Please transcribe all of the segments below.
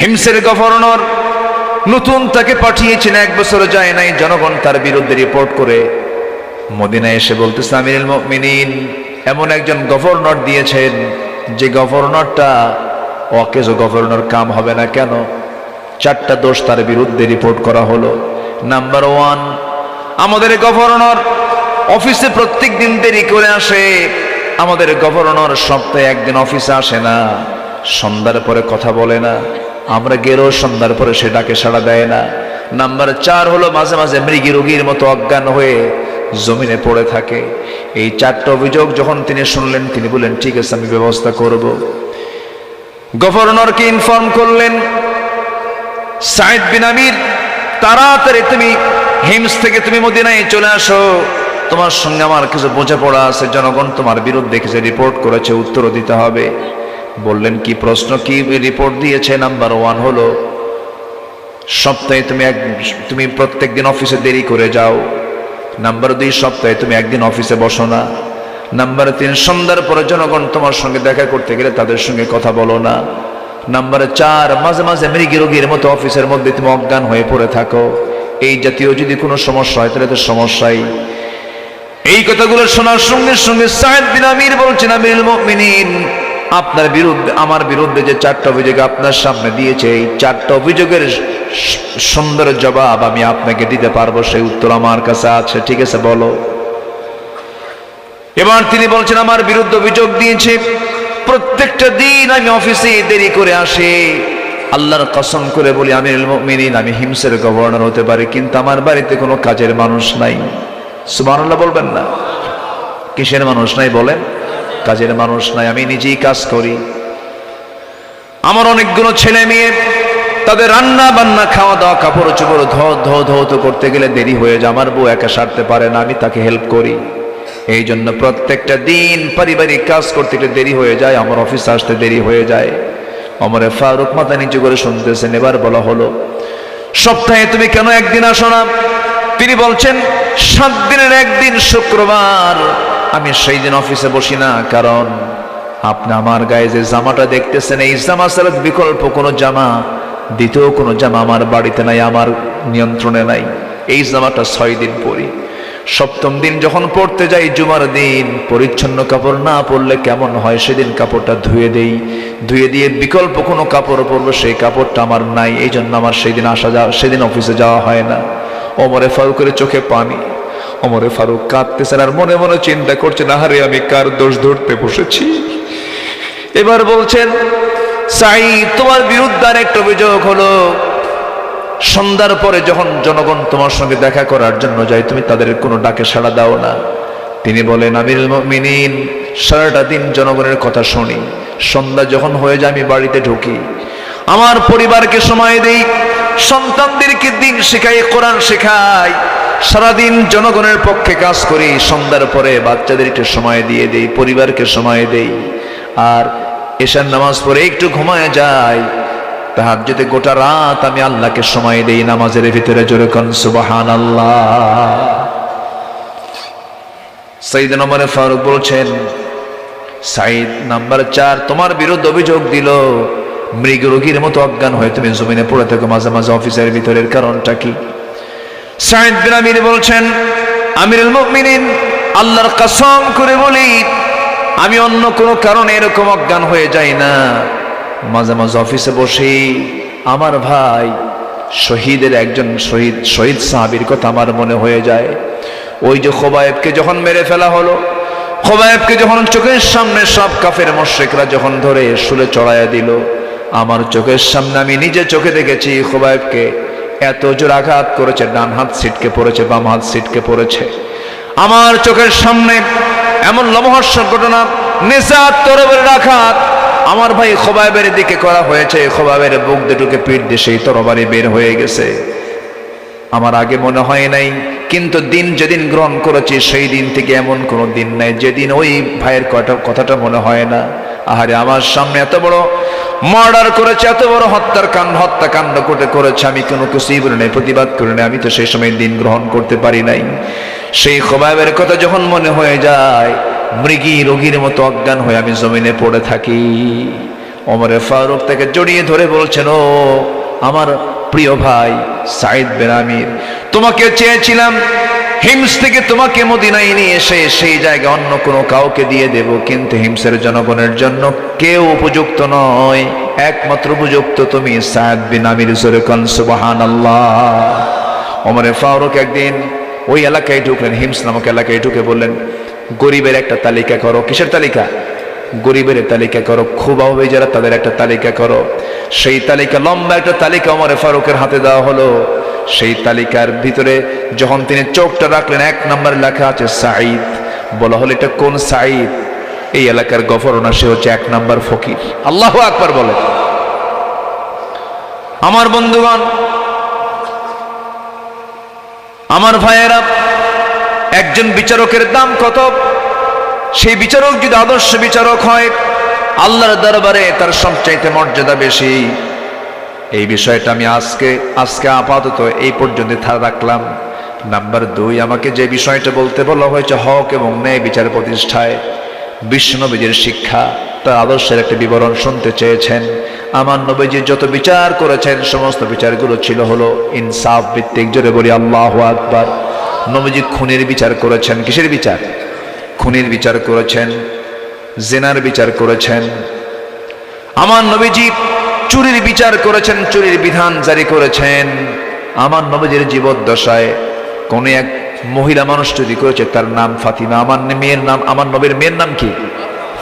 হিমসের governor নতুন তাকে পাঠিয়েছেন, 1 বছর যায় নাই, জনগণ তার বিরুদ্ধে রিপোর্ট করে মদিনায় এসে বলতেছে, আমিরুল মুমিনিন এমন একজন গভর্নর দিয়েছেন যে গভর্নরটা অকেজো গভর্নর কাম হবে না। কেন? 4টা দোষ তার বিরুদ্ধে রিপোর্ট করা হলো। নাম্বার 1, আমাদের গভর্নর অফিসে প্রত্যেক দিন দেরি করে আসে। আমাদের গভর্নর সপ্তাহে 1 দিন অফিসে আসে না, সন্ধ্যার পরে কথা বলে না, আমরা গেলেও সন্ধ্যার পরে সে ডাকে সাড়া দেয় না। নাম্বার 4 হলো মাঝে মাঝে মৃগী রোগীর মতো অজ্ঞান হয়ে জমিনে পড়ে থাকে। এই 4টা অভিযোগ যখন তিনি শুনলেন, তিনি বললেন ঠিক আছে আমি ব্যবস্থা করব। গভর্নরকে ইনফর্ম করলেন, সাইদ বিন আমির তাড়াতাড়ি তুমি হিমস থেকে তুমি মদিনায় চলে আসো, তোমার সঙ্গে আমার কিছু বোঝাপড়া আছে, জনগণ তোমার বিরুদ্ধে কিছু রিপোর্ট করেছে, উত্তর দিতে হবে। বললেন কি প্রশ্ন, কি রিপোর্ট দিয়েছে? নাম্বার 1 হলো সপ্তাহে তুমি প্রত্যেক দিন অফিসে দেরি করে যাও। নাম্বার 2, সপ্তাহে তুমি 1 দিন অফিসে বসো না। নাম্বার 3, সন্ধ্যার পরে জনগণ তোমার সঙ্গে দেখা করতে গেলে তাদের সঙ্গে কথা বলো না। নাম্বার 4, মাঝে মাঝে মৃগী রোগীর মতো অফিসের মধ্যে তুমি অজ্ঞান হয়ে পড়ে থাকো। এই জাতীয় যদি কোনো সমস্যা হয় তাহলে তো সমস্যাই। এই কথাগুলো শোনার সঙ্গে সঙ্গে সাইদ বিন আমির বলছেন, আমিরুল মুমিনিন আপনার বিরুদ্ধে আমার বিরুদ্ধে যে 4টা অভিযোগ আপনার সামনে দিয়েছে, এই 4টা অভিযোগের সুন্দর জবাব আমি আপনাকে দিতে পারবো, সেই উত্তর আমার কাছে আছে। ঠিক আছে বলো। এবার তিনি বলছেন, আমার বিরুদ্ধে অভিযোগ দিয়েছে প্রত্যেকটা দিন আমি অফিসে দেরি করে আসি। আল্লাহর কসম করে বলি আমিরুল মুমিনিন আমি হিমসের গভর্নর হতে পারি, কিন্তু আমার বাড়িতে কোনো কাজের মানুষ নাই। সুবহানাল্লাহ বলবেন না? কিসের মানুষ নাই বলেন? কাজের মানুষ নাই, আমি নিজেই কাজ করি। আমার অনেকগুলো ছেলে মেয়ে, তাদের রান্না বান্না খাওয়া দাওয়া কাপড় চোপড় ধৌত করতে গেলে দেরি হয়ে যায়, আমার বউ একা সারতে পারে না, আমি তাকে হেল্প করি। এই জন্য প্রত্যেকটা দিন পারিবারিক কাজ করতে গেলে দেরি হয়ে যায়, আমার অফিসে আসতে দেরি হয়ে যায়। ওমরে ফারুক মাথা নিচু করে শুনতেছেন। এবার বলা হলো, সপ্তাহে তুমি কেন 1 দিন আসো না? তিনি বলছেন 7 দিনের 1 দিন শুক্রবার আমি সেই দিন অফিসে বসি না, কারণ আপনি আমার গায়ে যে জামাটা দেখতেছেন এই জামা ছাড়া বিকল্প কোনো জামা, দ্বিতীয় কোনো জামা আমার বাড়িতে নাই, আমার নিয়ন্ত্রণে নাই। এই জামাটা 6 দিন পরি। 7ম দিন যখন পড়তে যাই জুমার দিন, পরিচ্ছন্ন কাপড় না পরলে কেমন হয়, সেদিন কাপড়টা ধুয়ে দেই, ধুয়ে দিয়ে বিকল্প কোনো কাপড় পরবো, সেই কাপড়টা আমার নাই। এই জন্য আমার সেদিন অফিসে যাওয়া হয় না। ওমরে ফারুকের চোখে পানি। ওমরে ফারুক কাঁদতেছেন আর মনে মনে চিন্তা করছেন, আহারে আমি কার দোষ ধরতে বসেছি। এবার বলছেন, সাঈদ তোমার বিরুদ্ধে আরেকটা অভিযোগ হলো, সন্ধ্যার পরে যখন জনগণ তোমার সঙ্গে দেখা করার জন্য যায় তুমি তাদের কোনো ডাকে সাড়া দাও না। তিনি বলেন, আমিরুল মুমিনিন সারাটা দিন জনগণের কথা শুনি, সন্ধ্যা যখন হয়ে যায় আমি বাড়িতে ঢুকি, আমার পরিবারকে সময় দেই, সন্তানদেরকে দিন শেখাই, কোরআন শেখাই, সারাদিন জনগণের পক্ষে কাজ করি, সন্ধ্যার পরে বাচ্চাদেরকে সময় দিয়ে দেই, পরিবারকে সময় দেই, আর এশার নামাজ পড়ে একটু ঘুমায় যায়। তাহাজ্জুদে গোটা রাত আমি আল্লাহকে সময় দেই নামাজের ভিতরে। জোরে কোন সুবহানাল্লাহ। সাইয়েদনা ওমর ফারুক বলছেন, সাইদ নাম্বার 4 তোমার বিরুদ্ধে অভিযোগ দিল, মৃগ রোগীর মতো অজ্ঞান হয়ে তুমি জমিনে পড়ে থাকো মাঝে মাঝে অফিসের ভিতরের কারণটা কি? সাইদ বিন আমির বলছেন, আমিরুল মুমিনিন আল্লাহর কসম করে বলি আমি অন্য কোনো কারণে এরকম অজ্ঞান হয়ে যাই না, মাঝে মাঝে অফিসে বসে আমার ভাই শহীদের একজন শহীদ সাহাবীর কথা আমার মনে হয়ে যায়। ওই যে খোবায়েবকে যখন মেরে ফেলা হলো, খোবায়েবকে যখন চোখের সামনে সব কাফের মুশরিকরা যখন ধরে শুলে চড়াইয়া দিল, আমার চোখের সামনে আমি নিজে চোখে দেখেছি খোবায়েবকে এত জোর আঘাত করেছে, ডান হাত ছিটকে পড়েছে, বাম হাত ছিটকে পড়েছে। আমার চোখের সামনে এমন লোমহর্ষক ঘটনা, নিজাত তরবারির আঘাত আমার ভাই খোবায়েবের দিকে করা হয়েছে, খোবায়েবের বুক দুটোকে পিঠ দিয়ে সেই তরবারি বের হয়ে গেছে। আমার আগে মনে হয় নাই, কিন্তু দিন যেদিন গ্রহণ করেছি সেই দিন থেকে এমন কোনো দিন নাই যেদিন ওই ভাইয়ের কথাটা মনে হয় না। আহারে আমার সামনে এত বড় মার্ডার করেছে, এত বড় হত্যাকাণ্ড করেছে, আমি কোনো কিছুই বলি নাই, প্রতিবাদ করি নাই, আমি তো সেই সময় দিন গ্রহণ করতে পারি নাই। সেই খোবায়েবের কথা যখন মনে হয়ে যায়, মৃগী রোগীর মতো অজ্ঞান হয়ে আমি জমিনে পড়ে থাকি। ওমরে ফারুক তাকে জড়িয়ে ধরে বলছেন, ও আমার প্রিয় ভাই সাঈদ বিন আমির, তোমাকে চেয়েছিলাম হিমস থেকে তোমাকে মদিনায় নিয়ে এসে সেই জায়গায় অন্য কোনো কাউকে দিয়ে দেব, কিন্তু হিমসের জনগণের জন্য কেউ উপযুক্ত নয়, একমাত্র উপযুক্ত তুমি সাঈদ বিন আমির। সুবহানাল্লাহ। ওমরে ফারুক একদিন ওই এলাকায় ঢুকলেন, হিমস নামক এলাকায় ঢুকে বললেন, গরিবের একটা তালিকা করো। কিসের তালিকা? গরিবের তালিকা করো, খুব অভাবী যারা তাদের একটা তালিকা করো। সেই তালিকা, লম্বা একটা তালিকা ওমরে ফারুকের হাতে দেওয়া হলো। সেই তালিকার ভিতরে যখন তিনি চোখটা রাখলেন, 1 নম্বরে লেখা আছে সাঈদ। বলা হলো, এটা কোন সাঈদ? এই এলাকার গভর্নর, সে হচ্ছে 1 নম্বর ফকির। আল্লাহু আকবার বলে। আমার বন্ধুগণ, আমার ভাইয়েরা, একজন বিচারকের দাম কত? সেই বিচারক যদি আদর্শ বিচারক হয়, আল্লাহর দরবারে তার সবচাইতে মর্যাদা বেশি। এই বিষয়টা আমি আজকে আপাতত এই পর্যন্ত রাখলাম। নাম্বার 2, আমাকে যে বিষয়টা বলতে বলা হয়েছে হক এবং ন্যায় বিচার প্রতিষ্ঠায় বিশ্বনবীজির শিক্ষা, তার আদর্শের একটা বিবরণ শুনতে চেয়েছেন। আমার নবীজি যত বিচার করেছেন সমস্ত বিচারগুলো ছিল হলো ইনসাফ ভিত্তিক। জোরে বলি আল্লাহু আকবার। নবীজি খুনের বিচার করেছেন। কিসের বিচার? খুনের বিচার করেছেন, জিনার বিচার করেছেন। আমার নবীজি চুরির বিচার করেছেন, চুরির বিধান জারি করেছেন। আমার নবীজির জীবদ্দশায় কোন এক মহিলা মানুষ চুরি করেছে, তার নাম ফাতিমা। আমার নবীর মেয়ের নাম কি?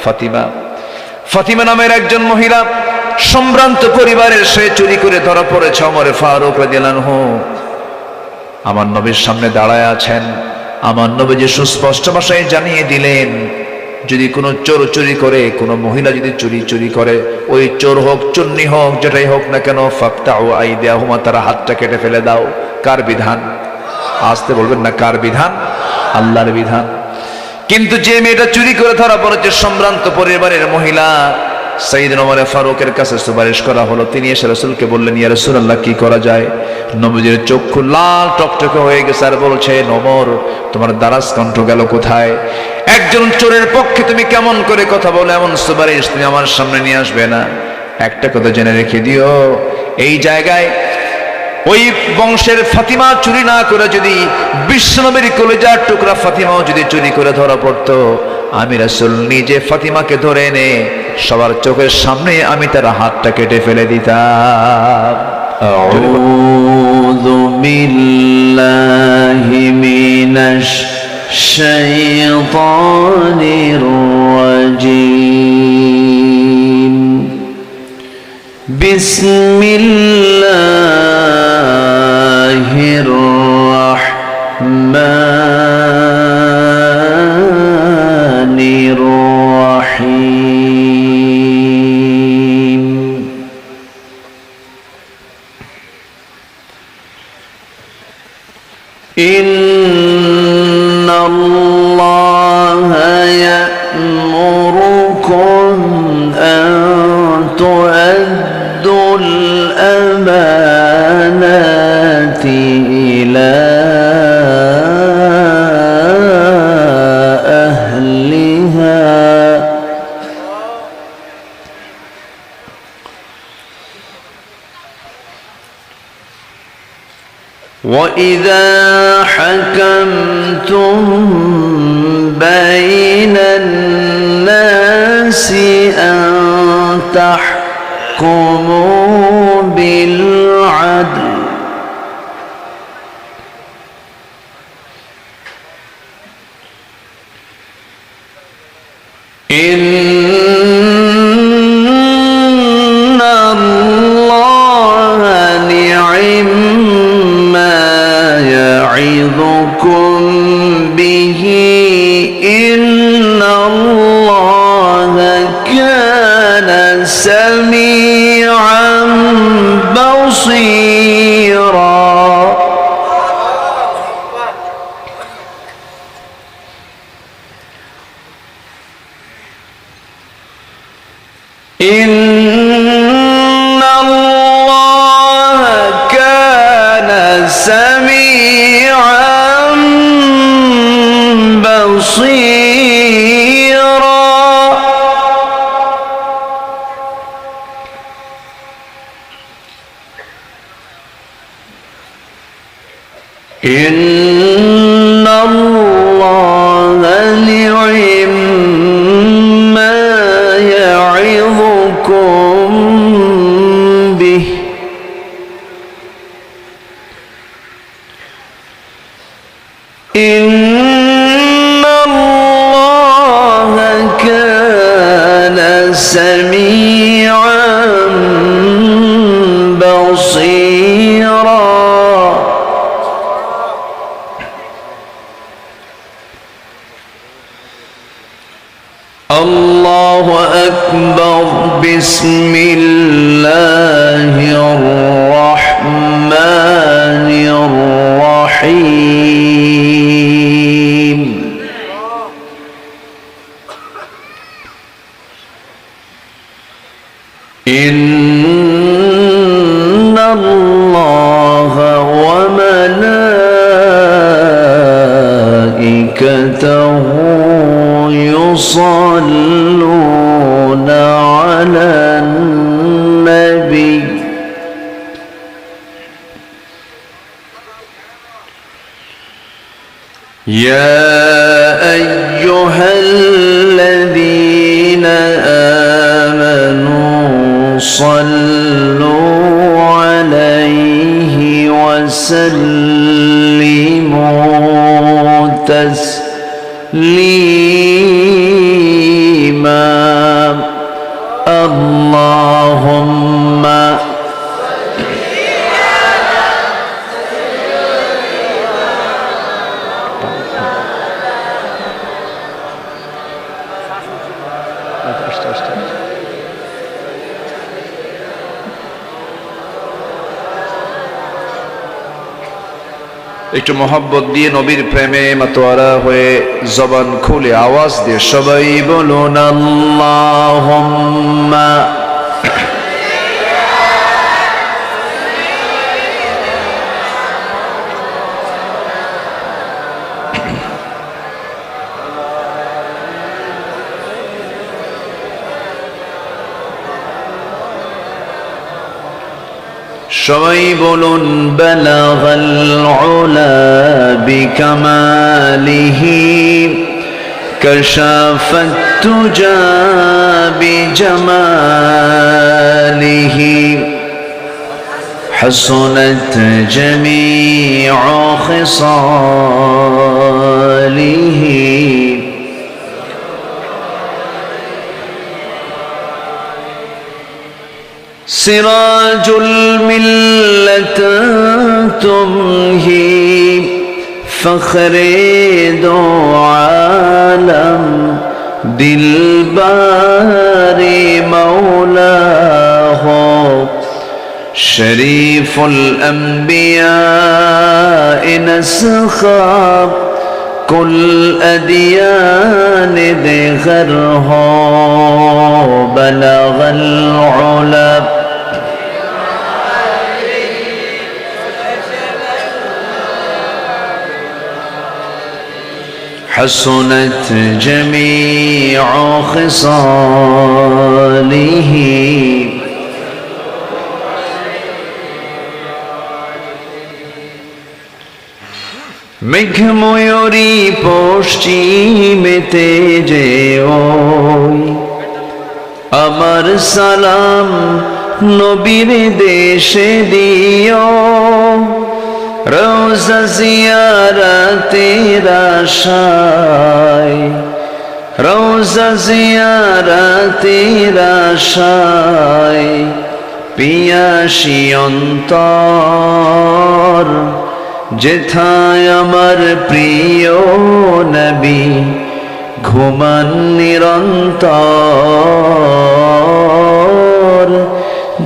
ফাতিমা। ফাতিমা নামের একজন মহিলা, সম্ভ্রান্ত পরিবারের, সে চুরি করে ধরা পড়েছে। ওমর ফারুক রাদিয়াল্লাহু আনহু আমার নবীর সামনে দাঁড়ায় আছেন। আমার নবীজি সুস্পষ্ট ভাষায় জানিয়ে দিলেন, যদি কোনো চোর চুরি করে, কোনো মহিলা যদি চুরি করে, ওই চোর হোক চুন্নি হোক যেটাই হোক না কেন, ফাকতাউ আইদিয়াহুমা, তারা হাতটা কেটে ফেলে দাও। কার বিধান? আসতে বলবেন না, কার বিধান? আল্লাহর বিধান। কিন্তু যে মেয়েটা চুরি করে ধরা পড়েছে, সম্ভ্রান্ত পরিবারের মহিলা, সাইয়েদনা ওমর ফারুকের কাছে সুপারিশ করা হলো। তিনি এসে রাসূলকে বললেন, ইয়া রাসূলুল্লাহ, কি করা যায়? নবীজির চক্ষু লাল টকটকে হয়ে গেছে আর বলছেন, ওমর, তোমার দারাজ কণ্ঠ গেল কোথায়? একজন চোরের পক্ষে তুমি কেমন করে কথা বলো? এমন সুপারিশ তুমি আমার সামনে নিয়ে আসবে না। একটা কথা জেনে রেখে দিও, এই জায়গায় ওই বংশের ফাতিমা চুরি না করে যদি বিশ্বনবীর কলিজার টুকরা ফাতিমাও যদি চুরি করে ধরা পড়তো, আমি রাসূল নিজে ফাতিমাকে ধরে এনে সবার চোখের সামনে আমি তার হাতটা কেটে ফেলে দিতাম। আউযু বিল্লাহি মিনাশ শাইতানির রাজীম। বিসমিল্লাহির রাহমানির রাহিম। ইন্নাল্লাহা ইয়া'মুরুকুম আন তু'আদ্দুল আমানাতি ইলা আহলিহা وَإِذَا حَكَمْتُمْ بَيْنَ النَّاسِ أَن تَحْكُمُوا بِالْعَدْلِ إِنَّ اللَّهَ نِعِمَّا يَعِظُكُم بِهِ إِنَّ اللَّهَ كَانَ سَمِيعًا بَصِيرًا إِنَّ اللَّهَ كَانَ سَمِيعًا بَصِيرًا ইন্নাল্লাহা নি'ম্মা ইয়া'ইযুকুম বিহি ইন্নাল্লাহা কানা সামিআন বাসীরা الله أكبر بسم الله الرحمن الرحيم إن الله وملائكته يصلون على النبي يا أيها الذين آمنوا صلوا عليه وسلموا تسليما اللهم একটু মোহাব্বত দিয়ে নবীর প্রেমে মাতোয়ারা হয়ে জবান খুলে আওয়াজ দিয়ে সবাই বলুন আল্লাহুম্মা সবাই বলুন বালাগাল উলা বিকামালিহি কাশাফাত তুজা বিজামালিহি হাসনাত জামিউ খিসালিহি سراج الملة تمهي فخر دو عالم دلبار مولاه شريف الأنبياء نسخاب كل أديان دغره بلغ العلا حسنت جميع خصاله মেঘ ময়ূরী পশ্চিমেতে যে ওই আমার সালাম নবীর দেশে দিও রওজা জিয়ারতের আশায় রওজা জিয়ারতের আশায় পিয়াসী অন্তর যেথায় আমার প্রিয় নবী ঘুমান নিরন্তর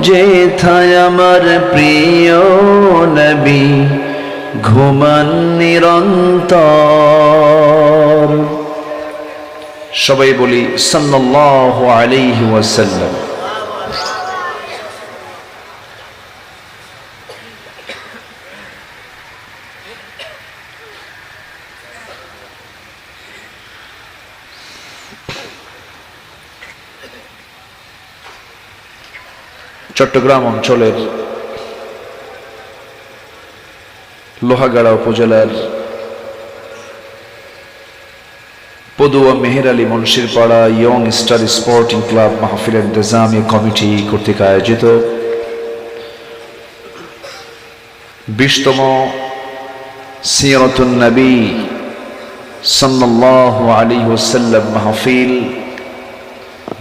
যেথায় আমার প্রিয় নবী ঘুমান নিরন্তর সবাই বলি সাল্লাল্লাহু আলাইহি ওয়াসাল্লাম চট্টগ্রাম অঞ্চলের লোহাগাড়া উপজেলার Padua Meher Ali Munshirpara young star sporting club মাহফিলের ইন্তেজামি কমিটি কর্তৃক আয়োজিত 20তম সিরাতুন নবী সাল্লাল্লাহু আলাইহি ওয়াসাল্লাম মাহফিল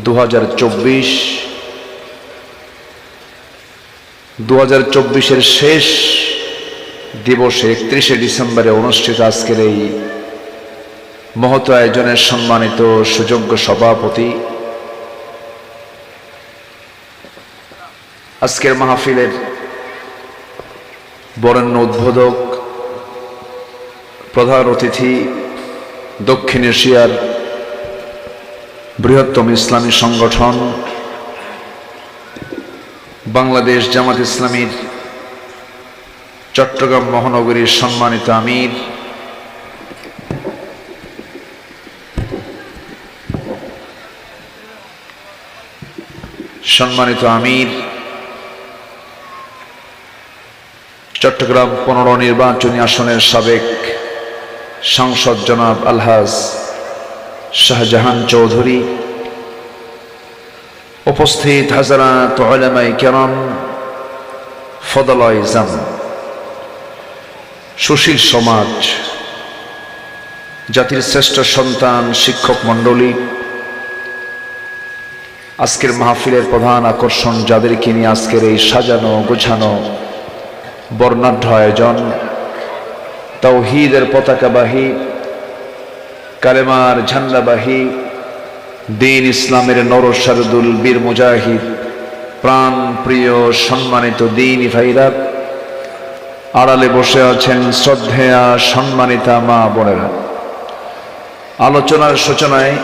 2024 শেষ দিবসে 31শে ডিসেম্বরে অনুষ্ঠিত আজকের এই মহৎ আয়োজনের সম্মানিত সুযোগ্য সভাপতি, আজকের মাহফিলের বরেণ্য উদ্বোধক, প্রধান অতিথি, দক্ষিণ এশিয়ার বৃহত্তম ইসলামী সংগঠন বাংলাদেশ জামাত ইসলামীর চট্টগ্রাম মহানগরীর সম্মানিত আমির, চট্টগ্রাম 15 নির্বাচনী আসনের সাবেক সাংসদ জনাব আলহাজ শাহজাহান চৌধুরী, উপস্থিত হাজারাত উলামায়ে কেরাম, ফদলায়ে ইজাম, সুশীল সমাজ, জাতির শ্রেষ্ঠ সন্তান, শিক্ষক মণ্ডলী, আজকের মাহফিলের প্রধান আকর্ষণ যাদেরকে নিয়ে আজকের এই সাজানো গোছানো বর্ণাঢ্য আয়োজন, তাওহীদের পতাকাবাহী, কালেমার ঝান্ডাবাহী, দ্বীন ইসলামের নরসারদুল বীর মুজাহিদ, প্রাণ প্রিয় সম্মানিত দ্বীনী ভাইরা, আড়ালে বসে আছেন শ্রদ্ধেয়া সম্মানিতা মা বোনেরা। আলোচনার সূচনায়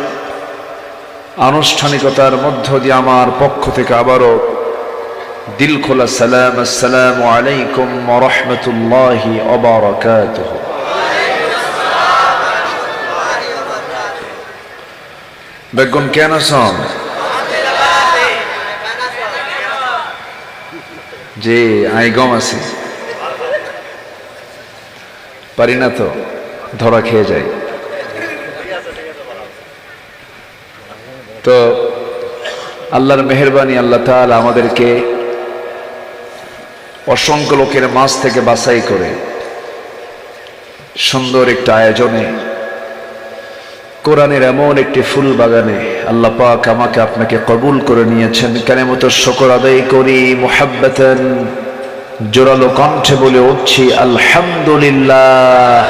আনুষ্ঠানিকতার মধ্য দিয়ে আমার পক্ষ থেকে আবারও দিল খোলা সালাম, আসসালামু আলাইকুম ওয়া রাহমাতুল্লাহি ওয়া বারাকাতুহু। বেগুন কেন আছেন? যে আই গম আছে, পারি না তো, ধরা খেয়ে যায়। তো আল্লাহর মেহেরবানি, আল্লাহ তাআলা আমাদেরকে অসংখ্য লোকের মাঝ থেকে বাছাই করে সুন্দর একটা আয়োজনে, কোরআনের এমন একটি ফুল বাগানে আল্লাহ পাক আমাকে আপনাকে কবুল করে নিয়েছেন। কালিমাত শুকর আদায় করি মুহাব্বাতান, জোরালো কণ্ঠে বলে উঠছি আলহামদুলিল্লাহ।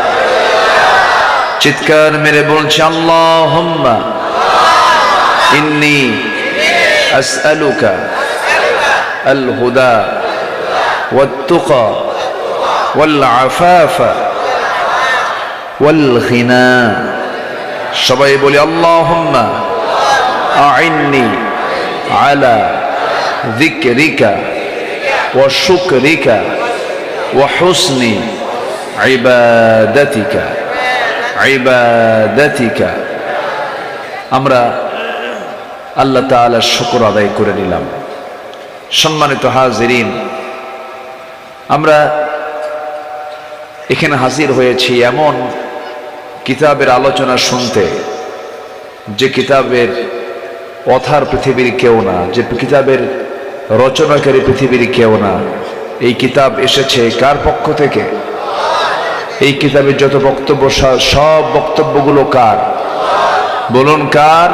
চিৎকার মেরে বলছি আল্লাহুম্মা ইন্নী আসআলুকা আল হুদা ওয়াত তুকা ওয়াল আফাফা ওয়াল গিনা। সবাই বলি আল্লাহুম্মা আইন্নি আলা যিকরিকা ওয়া শুকরিকা ওয়া হুসনি ইবাদাতিকা ইবাদাতিকা। আমরা আল্লাহ তাআলার শুকর আদায় করে নিলাম। সম্মানিত হাজিরিন, আমরা এখানে হাজির হয়েছি এমন কিতাবের আলোচনা শুনতে, যে কিতাবের অথার পৃথিবীর কেউ না, যে কিতাবের রচনাকারী পৃথিবীর কেউ না। এই কিতাব এসেছে কার পক্ষ থেকে? এই কিতাবের যত বক্তব্য, সব বক্তব্যগুলো কার? বলুন কার?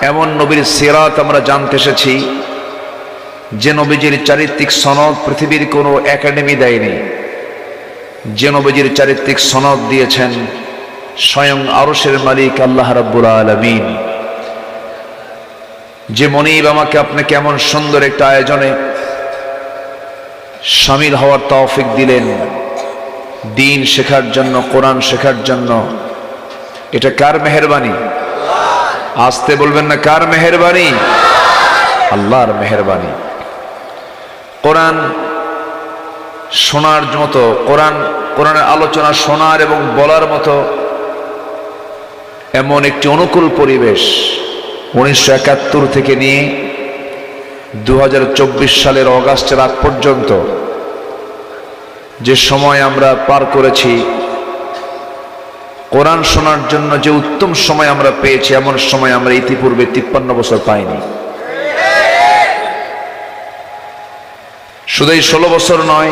এমন নবীর সিরাত আমরা জানতে এসেছি যে নবীজির চারিত্রিক সনদ পৃথিবীর কোনো একাডেমি দেয়নি, যে নবীজির চারিত্রিক সনদ দিয়েছেন স্বয়ং আরশের মালিক আল্লাহ রাব্বুল আলামিন। যে মনিব আমাকে আপনাকে এমন সুন্দর একটা আয়োজনে শামিল হওয়ার তৌফিক দিলেন, দ্বীন শেখার জন্য, কোরআন শেখার জন্য, এটা কার মেহেরবানি? আসতে বলবেন না, কার মেহেরবানি? আল্লাহর মেহেরবানি। কোরআন শোনার মতো, কোরআনের আলোচনা শোনার এবং বলার মতো এমন একটি অনুকূল পরিবেশ 1971 থেকে নিয়ে 2024 সালের অগাস্টের আগ পর্যন্ত যে সময় আমরা পার করেছি, কোরআন শোনার জন্য যে উত্তম সময় আমরা পেয়েছি, এমন সময় আমরা ইতিপূর্বে 53 বছর পাইনি। শুধু এই 16 বছর নয়,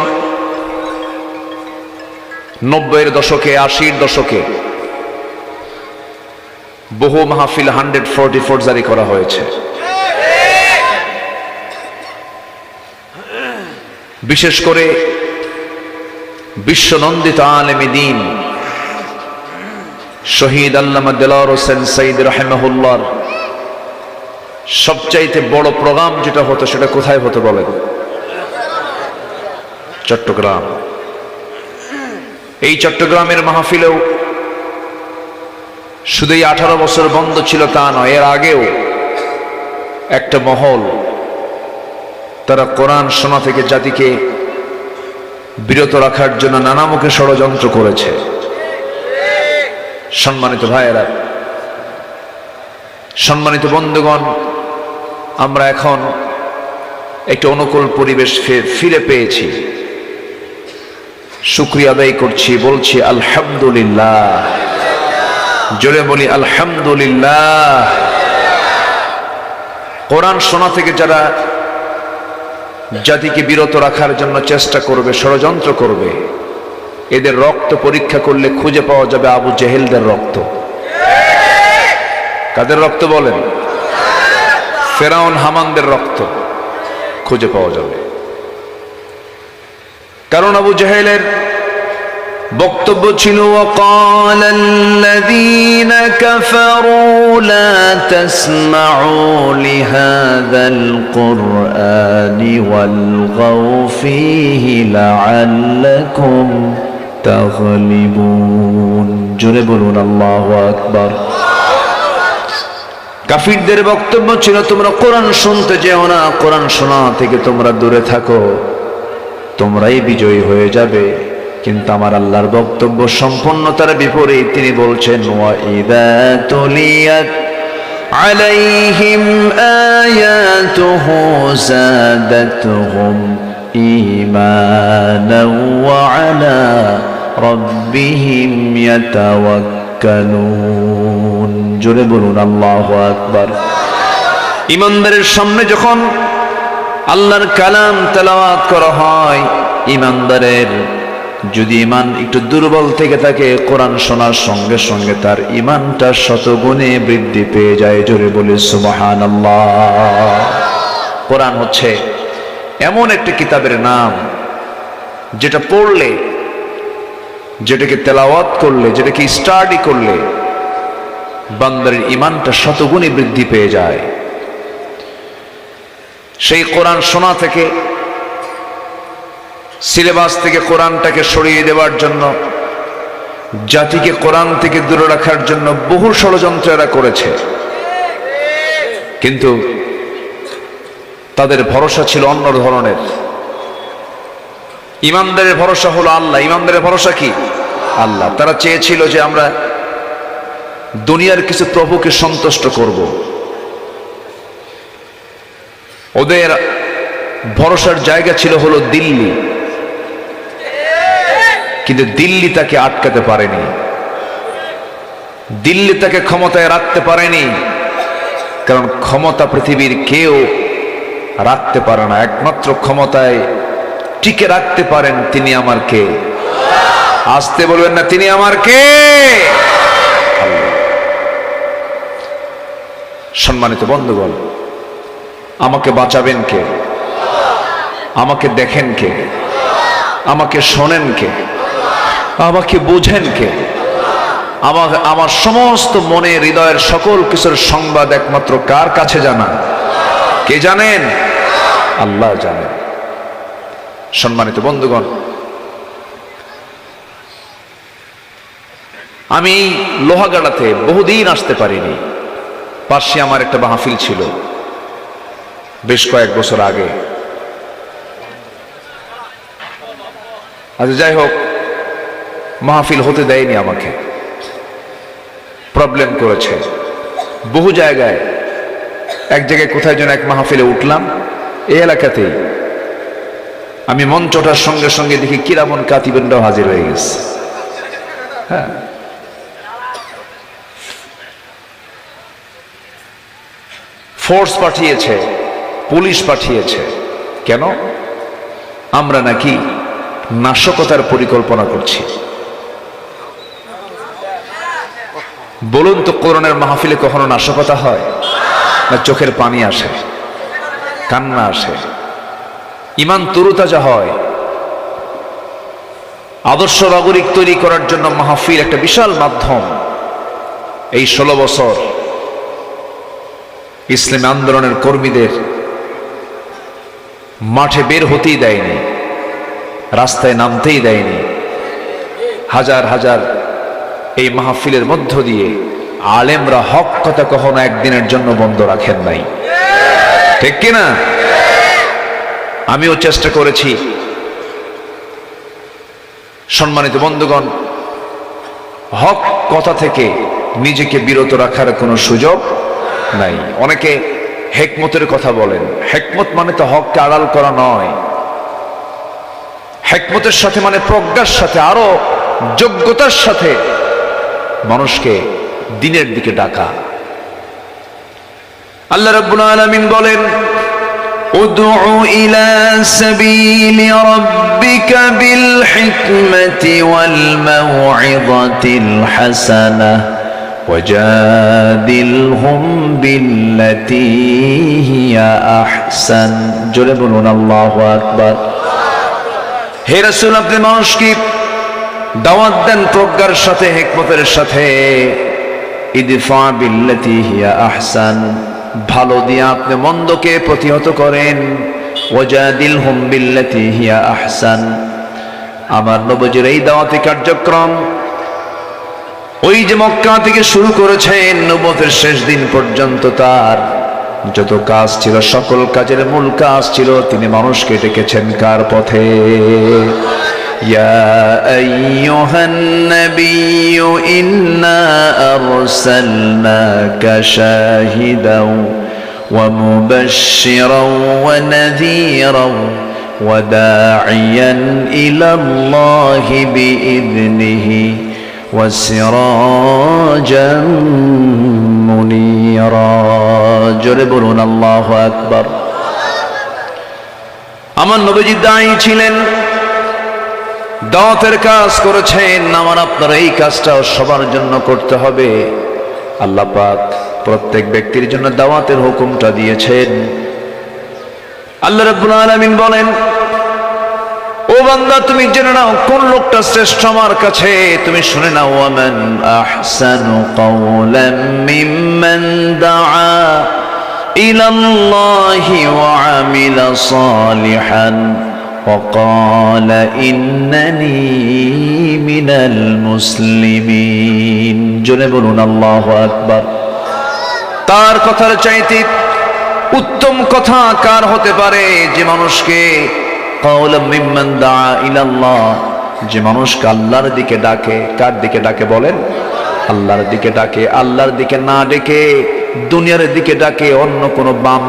90-এর দশকে, 80-এর দশকে বহু মাহফিল 144 জারি করা হয়েছে। বিশেষ করে বিশ্বনন্দিত আলেমে দ্বীন শহীদ আল্লামা দেলাওয়ার হোসেন সঈদ রাহিমাহুল্লাহর সবচাইতে বড় প্রোগ্রাম যেটা হতো, সেটা কোথায় হতো বলেন? চট্টগ্রাম। এই চট্টগ্রামের মাহফিলেও শুধু এই 18 বছর বন্ধ ছিল তা নয়, এর আগেও একটা মহল তারা কোরআন শোনা থেকে জাতিকে বিরত রাখার জন্য নানামুখে ষড়যন্ত্র করেছে। সম্মানিত ভাইয়েরা, সম্মানিত বন্ধুগণ, আমরা এখন একটা অনুকূল পরিবেশ ফিরে পেয়েছি। শুকরিয়া আদায় করছি, বলছি আলহামদুলিল্লাহ। জোরে বলি আলহামদুলিল্লাহ। কোরআন শোনা থেকে যারা জাতিকে বিরত রাখার জন্য চেষ্টা করবে, ষড়যন্ত্র করবে, এদের রক্ত পরীক্ষা করলে খুঁজে পাওয়া যাবে আবু জেহেলদের রক্ত। কাদের রক্ত বলেন? ফেরাউন হামানদের রক্ত খুঁজে পাওয়া যাবে। কারণ আবু জেহেলের বক্তব্য ছিল, وَقَالَ الَّذِينَ كَفَرُوا لَا تَسْمَعُوا لِهَذَا الْقُرْآنِ وَالْغَوْا فِيهِ لَعَلَّكُمْ تَغْلِبُونَ। জোরে বলুন আল্লাহু আকবার। কাফিরদের বক্তব্য ছিল, তোমরা কোরআন শুনতে যেও না, কোরআন শোনা থেকে তোমরা দূরে থাকো, তোমরাই বিজয়ী হয়ে যাবে। কিন্তু আমার আল্লাহর বক্তব্য সম্পূর্ণ তার বিপরীত। তিনি বলছেন, ওয়াইদা তুলিয়াত আলাইহিম আয়াতুহু যাদাতুহুম ঈমানাও ওয়া আলা রাব্বিহিম ইয়াতাওয়াক্কালুন। জোরে বলুন আল্লাহু আকবার। ঈমানদারের সামনে যখন আল্লাহর কালাম তেলাওয়াত করা হয়, ঈমানদারের যদি ঈমান একটু দুর্বল থেকে থাকে, কোরআন শোনার সঙ্গে সঙ্গে তার ঈমানটা শতগুণে বৃদ্ধি পেয়ে যায়। জোরে বলি সুবহানাল্লাহ। কোরআন হচ্ছে এমন একটা কিতাবের নাম, যেটা পড়লে, যেটাকে তেলাওয়াত করলে, যেটাকে স্টাডি করলে বান্দার ঈমানটা শতগুণে বৃদ্ধি পেয়ে যায়। সেই কোরআন শোনা থেকে, সিলেবাস থেকে কোরআনটাকে সরিয়ে দেওয়ার জন্য, জাতিকে কোরআন থেকে দূরে রাখার জন্য বহু ষড়যন্ত্র এরা করেছে। কিন্তু তাদের ভরসা ছিল অন্য ধরনের। ঈমানদারের ভরসা হলো আল্লাহ। ঈমানদারের ভরসা কি? আল্লাহ। তারা চেয়েছিল যে আমরা দুনিয়ার কিছু প্রভুকে সন্তুষ্ট করব। ওদের ভরসার জায়গা ছিল হলো দিল্লি, কিন্তু দিল্লি তাকে আটকাতে পারেনি, দিল্লি তাকে ক্ষমতায় রাখতে পারেনি। কারণ ক্ষমতা পৃথিবীর কেউ রাখতে পারে না। একমাত্র ক্ষমতায় টিকে রাখতে পারেন তিনি আমার কে। আসতে বলবেন না, তিনি আমার কে। সম্মানিত বন্ধুগণ, আমাকে বাঁচাবেন কে? আমাকে দেখেন কে? আমাকে শোনেন কে? আমাকে বোঝেন কে? আমার সমস্ত মনে, হৃদয়ের সকল কিছুর সংবাদ একমাত্র কার কাছে জানা? কে জানেন? আল্লাহ জানেন। সম্মানিত বন্ধুগণ, আমি লোহাগাড়াতে বহুদিন আসতে পারিনি। পাশে আমার একটা মাহফিল ছিল বেশ কয়েক বছর আগে। আচ্ছা, যাই হোক, মাহফিল হতে দেয়নি আমাকে, প্রবলেম করেছে বহু জায়গায়। এক জায়গায় কোথায় যেন এক মাহফিলে উঠলাম, এই এলাকাতেই। আমি মঞ্চটার সঙ্গে সঙ্গে দেখি কিরামন কাতিবেনরাও হাজির হয়ে গেছে। হ্যাঁ, ফোর্স পাঠিয়েছে, পুলিশ পাঠিয়েছে। কেন? আমরা নাকি নাশকতার পরিকল্পনা করছি। বলুন তো, কোরআনের মাহফিলে কখনো নাশকতা হয় না? চোখের পানি আসে, কান্না আসে, ইমান তরুতাজা হয়। আদর্শ নাগরিক তৈরি করার জন্য মাহফিল একটা বিশাল মাধ্যম। এই 16 বছর ইসলামী আন্দোলনের কর্মীদের মাঠে বের হতেই দেয়নি, রাস্তায় নামতেই দেয়নি। হাজার হাজার এই মাহফিলের মধ্য দিয়ে আলেমরা হক কথা কখনো একদিনের জন্য বন্ধ রাখেন নাই, ঠিক কিনা? আমিও চেষ্টা করেছি। সম্মানিত বন্ধুগণ, হক কথা থেকে নিজেকে বিরত রাখার কোনো সুযোগ নাই। অনেকে হেকমতের কথা বলেন। হেকমত মানে তো হককে আড়াল করা নয়। হেকমতের সাথে মানে প্রজ্ঞার সাথে, আরো যোগ্যতার সাথে মানুষকে দিনের দিকে ডাকা। আল্লাহ রাব্বুল আলামিন বলেন, উদউ ইলা সাবিলি রাব্বিকা বিল হিকমাতি ওয়াল মাউইযাতিল হাসানাহ ওয়াজাদিলহুম বিল্লাতী হিয়া আহসান। জোরে বলুন আল্লাহু আকবার। হে রাসূল, আপনি মানুষকে দাওয়াত দেন প্রজ্ঞার সাথে, হিকমতের সাথে। ইদফা বিল্লাতী হিয়া আহসান, ভালো দিয়ে আপনি মন্দকে প্রতিহত করেন। ওয়াজাদিলহুম বিল্লাতী হিয়া আহসান। আমার নবীর এই দাওয়াতি কার্যক্রম ওই যে মক্কা থেকে শুরু করেছেন, নবুয়তের শেষ দিন পর্যন্ত তার যত কাজ ছিল, সকল কাজের মূল কাজ ছিল তিনি মানুষকে ডেকেছেন কার পথে? ইয়া আইয়ুহান নাবিয়্যু ইন্না আরসালনাকা শাহিদাও ওয়া মুবাশশিরাও ওয়া নাযীরাও ওয়া দাঈয়ান ইলাল্লাহি বিইذনিহি ওয়া সিরাজাম মুনীরা। জোরে বলুন আল্লাহু আকবার। আমার নবীজি দায়ী ছিলেন, দাওয়াতের কাজ করেছেন। আমার আপনার এই কাজটাও সবার জন্য করতে হবে। আল্লাহ পাক প্রত্যেক ব্যক্তির জন্য দাওয়াতের হুকুমটা দিয়েছেন। আল্লাহ রাব্বুল আলামিন বলেন, ও বান্দা, তুমি জেনে নাও কোন লোকটা শ্রেষ্ঠ আমার কাছে। তুমি শুনে নাও, ওয়ামান আহসানু কাওলাম মিম্মান দাআ ইলাল্লাহি ওয়া আমিলা সালিহান ওয়া ক্বালা ইন্নানি মিনাল মুসলিমিন। জোরে বলুন আল্লাহু আকবার। তার কথার চাইতে উত্তম কথা কার হতে পারে? যে মানুষকে কাওলাম মিম্মান দাআ ইলাল্লাহ, যে মানুষকে আল্লাহর দিকে ডাকে। কার দিকে ডাকে বলেন? আল্লাহর দিকে ডাকে। আল্লাহর দিকে না ডেকে দুনিয়ার দিকে ডাকে, অন্য কোনো বাম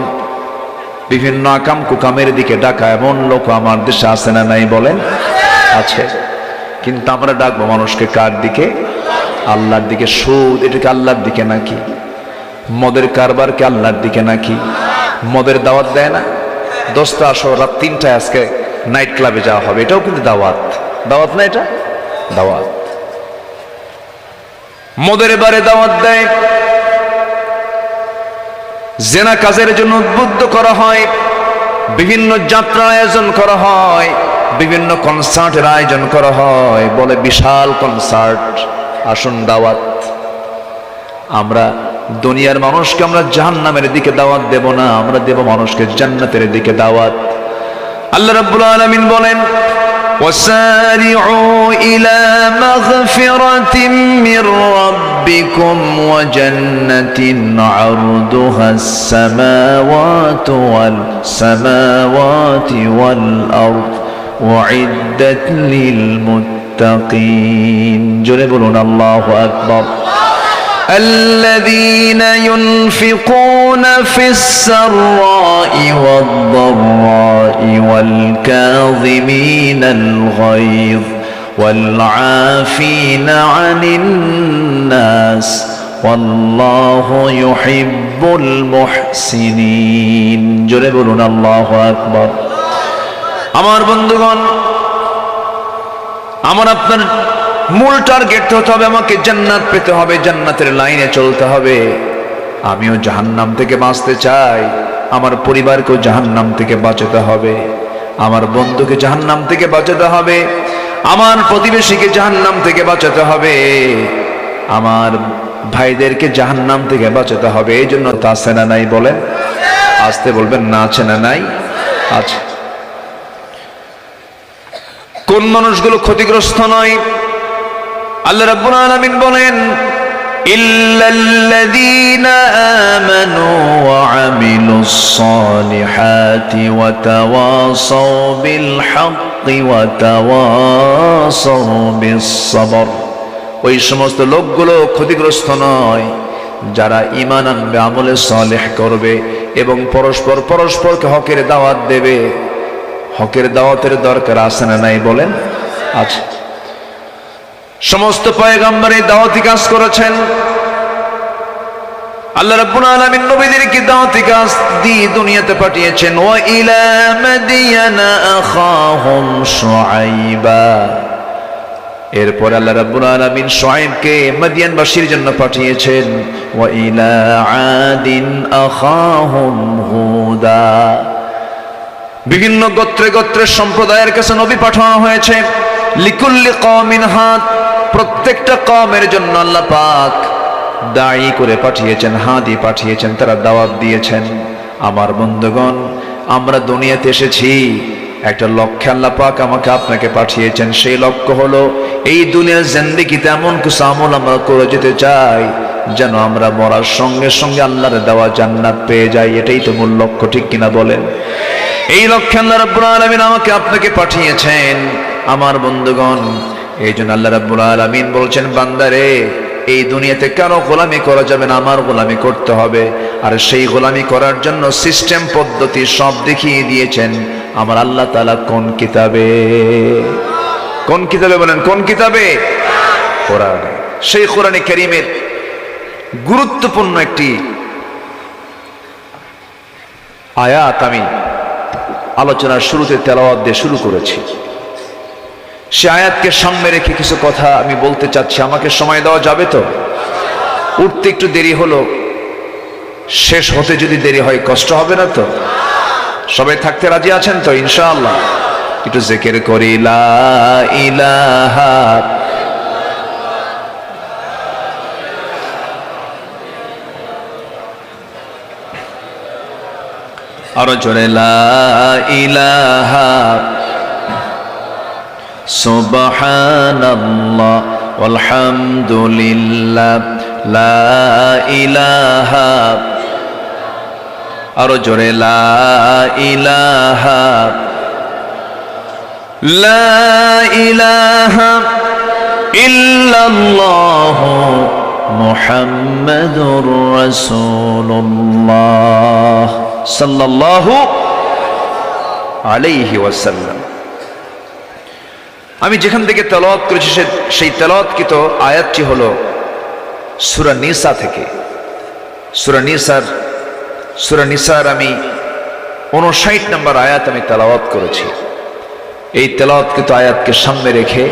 বিভিন্ন আকাম কুকামের দিকে ডাকা, এমন লোক আমার দেশে আছে না নাই বলেন? আছে। কিন্তু আমরা ডাকবো মানুষকে কার দিকে? আল্লাহর দিকে। সুদ এটাকে আল্লাহর দিকে নাকি? মদের কারবারকে আল্লাহর দিকে নাকি? মদের দাওয়াত দেয় না? দোস্ত আসো, রাত 3টায় আজকে নাইট ক্লাবে যাওয়া হবে, এটাও কিন্তু দাওয়াত। দাওয়াত না এটা? দাওয়াত। মদের বারে দাওয়াত দেয়। জেনা কাজের জন্য উদ্বুদ্ধ করা হয়, বিভিন্ন যাত্রার আয়োজন করা হয়, বিভিন্ন কনসার্টের আয়োজন করা হয়, বলে বিশাল কনসার্ট, আসুন দাওয়াত। আমরা দুনিয়ার মানুষকে আমরা জাহান্নামের দিকে দাওয়াত দেব না, আমরা দেব মানুষকে জান্নাতের দিকে দাওয়াত। আল্লাহ রাব্বুল আলামিন বলেন, ওয়াসারিউ ইলা মাগফিরাতিন মির রাব্বিকুম ওয়া জান্নাতিন আরদুহাস সামাওয়াতু ওয়াল আরদ উইদ্দাত লিল মুত্তাকিন। জোরে বলুন আল্লাহু আকবার। الذين ينفقون في السراء والضراء والكاظمين الغيظ والعافين عن الناس والله يحب المحسنين জোরে বলুন আল্লাহু আকবার। আমার বন্ধুগণ, আমার আপনার মূল টার্গেট হতে হবে, আমাকে জান্নাত পেতে হবে, জান্নাতের লাইনে চলতে হবে। আমিও জাহান্নাম থেকে বাঁচতে চাই, আমার পরিবারকেও জাহান্নাম থেকে বাঁচাতে হবে, আমার বন্ধুকে জাহান্নাম থেকে বাঁচাতে হবে, আমার প্রতিবেশীকে জাহান্নাম থেকে বাঁচাতে হবে, আমার ভাইদেরকে জাহান্নাম থেকে বাঁচাতে হবে। এই জন্য তা আছে না নাই বলেন? আসতে বলবেন, না আছে না নাই? আছে। কোন মানুষগুলো ক্ষতিগ্রস্ত নয়? আল্লাহ রাব্বুল আলামিন বলেন, ইল্লাল্লাযীনা আমানু ওয়া আমিলুস সালিহাতি ওয়া তাওয়াসাউ বিল হাক্কি ওয়া তাওয়াসাউ বিস সাবর। ওই সমস্ত লোকগুলো ক্ষতিগ্রস্ত নয় যারা ঈমান আনবে, আমলে সালেহ করবে এবং পরস্পরকে হকের দাওয়াত দেবে। হকের দাওয়াতের দরকার আছে না নাই বলেন? আছে। সমস্ত পয়গম্বর এই দাওয়াতি কাজ করেছেন। আল্লাহ রাব্বুল আলামিন নবীদেরকে দাওয়াতি কাজ দিয়ে দুনিয়াতে পাঠিয়েছেন। ওয়া ইলা মাদিয়ানা আখাহুম শুআইবা। এরপর আল্লাহ রাব্বুল আলামিন শুআইবকে মদিয়ানবাসীর জন্য পাঠিয়েছেন। ওয়া ইলা আদিন আখাহুম হুদা। বিভিন্ন গোত্রে গোত্রের সম্প্রদায়ের কাছে নবী পাঠানো হয়েছে। লিকুল্লি কওমিন হাদ, প্রত্যেকটা কওমের জন্য আল্লাহ পাক দায়ী করে পাঠিয়েছেন, হাদি পাঠিয়েছেন, তারা দাওয়াত দিয়েছেন। আমার বন্ধুগণ, আমরা দুনিয়াতে এসেছি একটা লক্ষ্যে, আল্লাহ পাক আমাকে আপনাকে পাঠিয়েছেন। সেই লক্ষ্য হলো এই দুনিয়ার জিন্দেগিতে এমন কিছু আমল আমরা করে যেতে চাই যেন আমরা মরার সঙ্গে সঙ্গে আল্লাহর দেওয়া জান্নাত পেয়ে যাই। এটাই তো মূল লক্ষ্য, ঠিক কিনা বলেন? এই লক্ষ্যে আল্লাহ রাব্বুল আলামিন আমাকে আপনাকে পাঠিয়েছেন। আমার বন্ধুগণ, এই জন্য আল্লাহ রাব্বুল আলামিন বলছেন, বান্দারে এই দুনিয়াতে কারো গোলামি করা যাবে না, আমার গোলামি করতে হবে। আর সেই গোলামি করার জন্য সিস্টেম পদ্ধতি সব দেখিয়ে দিয়েছেন আমার আল্লাহ তাআলা। কোন কিতাবে? কোন কিতাবে বলেন? কোন কিতাবে? কোরআনে। সেই কোরআনে কারীমের গুরুত্বপূর্ণ একটি আয়াত আমি আলোচনার শুরুতে তেলাওয়াত দিয়ে শুরু করেছি। সে আয়াতকে সামনে রেখে কিছু কথা আমি বলতে চাচ্ছি। আমাকে সময় দেওয়া যাবে তো? উঠতে একটু দেরি হলো, শেষ হতে যদি দেরি হয় কষ্ট হবে না তো? সবাই থাকতে রাজি আছেন তো ইনশাআল্লাহ? একটু জিকির করি, লা ইলাহা আরো জোরে, লা ইলাহা সুবহানাল্লাহ ওয়ালহামদুলিল্লাহ লা ইলাহা। আরো জোরে, লা ইলাহা লা ইলাহা ইল্লাল্লাহু মুহাম্মাদুর রাসূলুল্লাহ সাল্লাল্লাহু আলাইহি ওয়াসাল্লাম। আমি যেখান থেকে তেলাওয়াত করেছি সেই তেলাওয়াতকৃত আয়াতটি হলো সূরা নিসা থেকে। সূরা নিসার আমি 59 নম্বর আয়াত আমি তেলাওয়াত করেছি। এই তেলাওয়াতকৃত আয়াতকে সামনে রেখে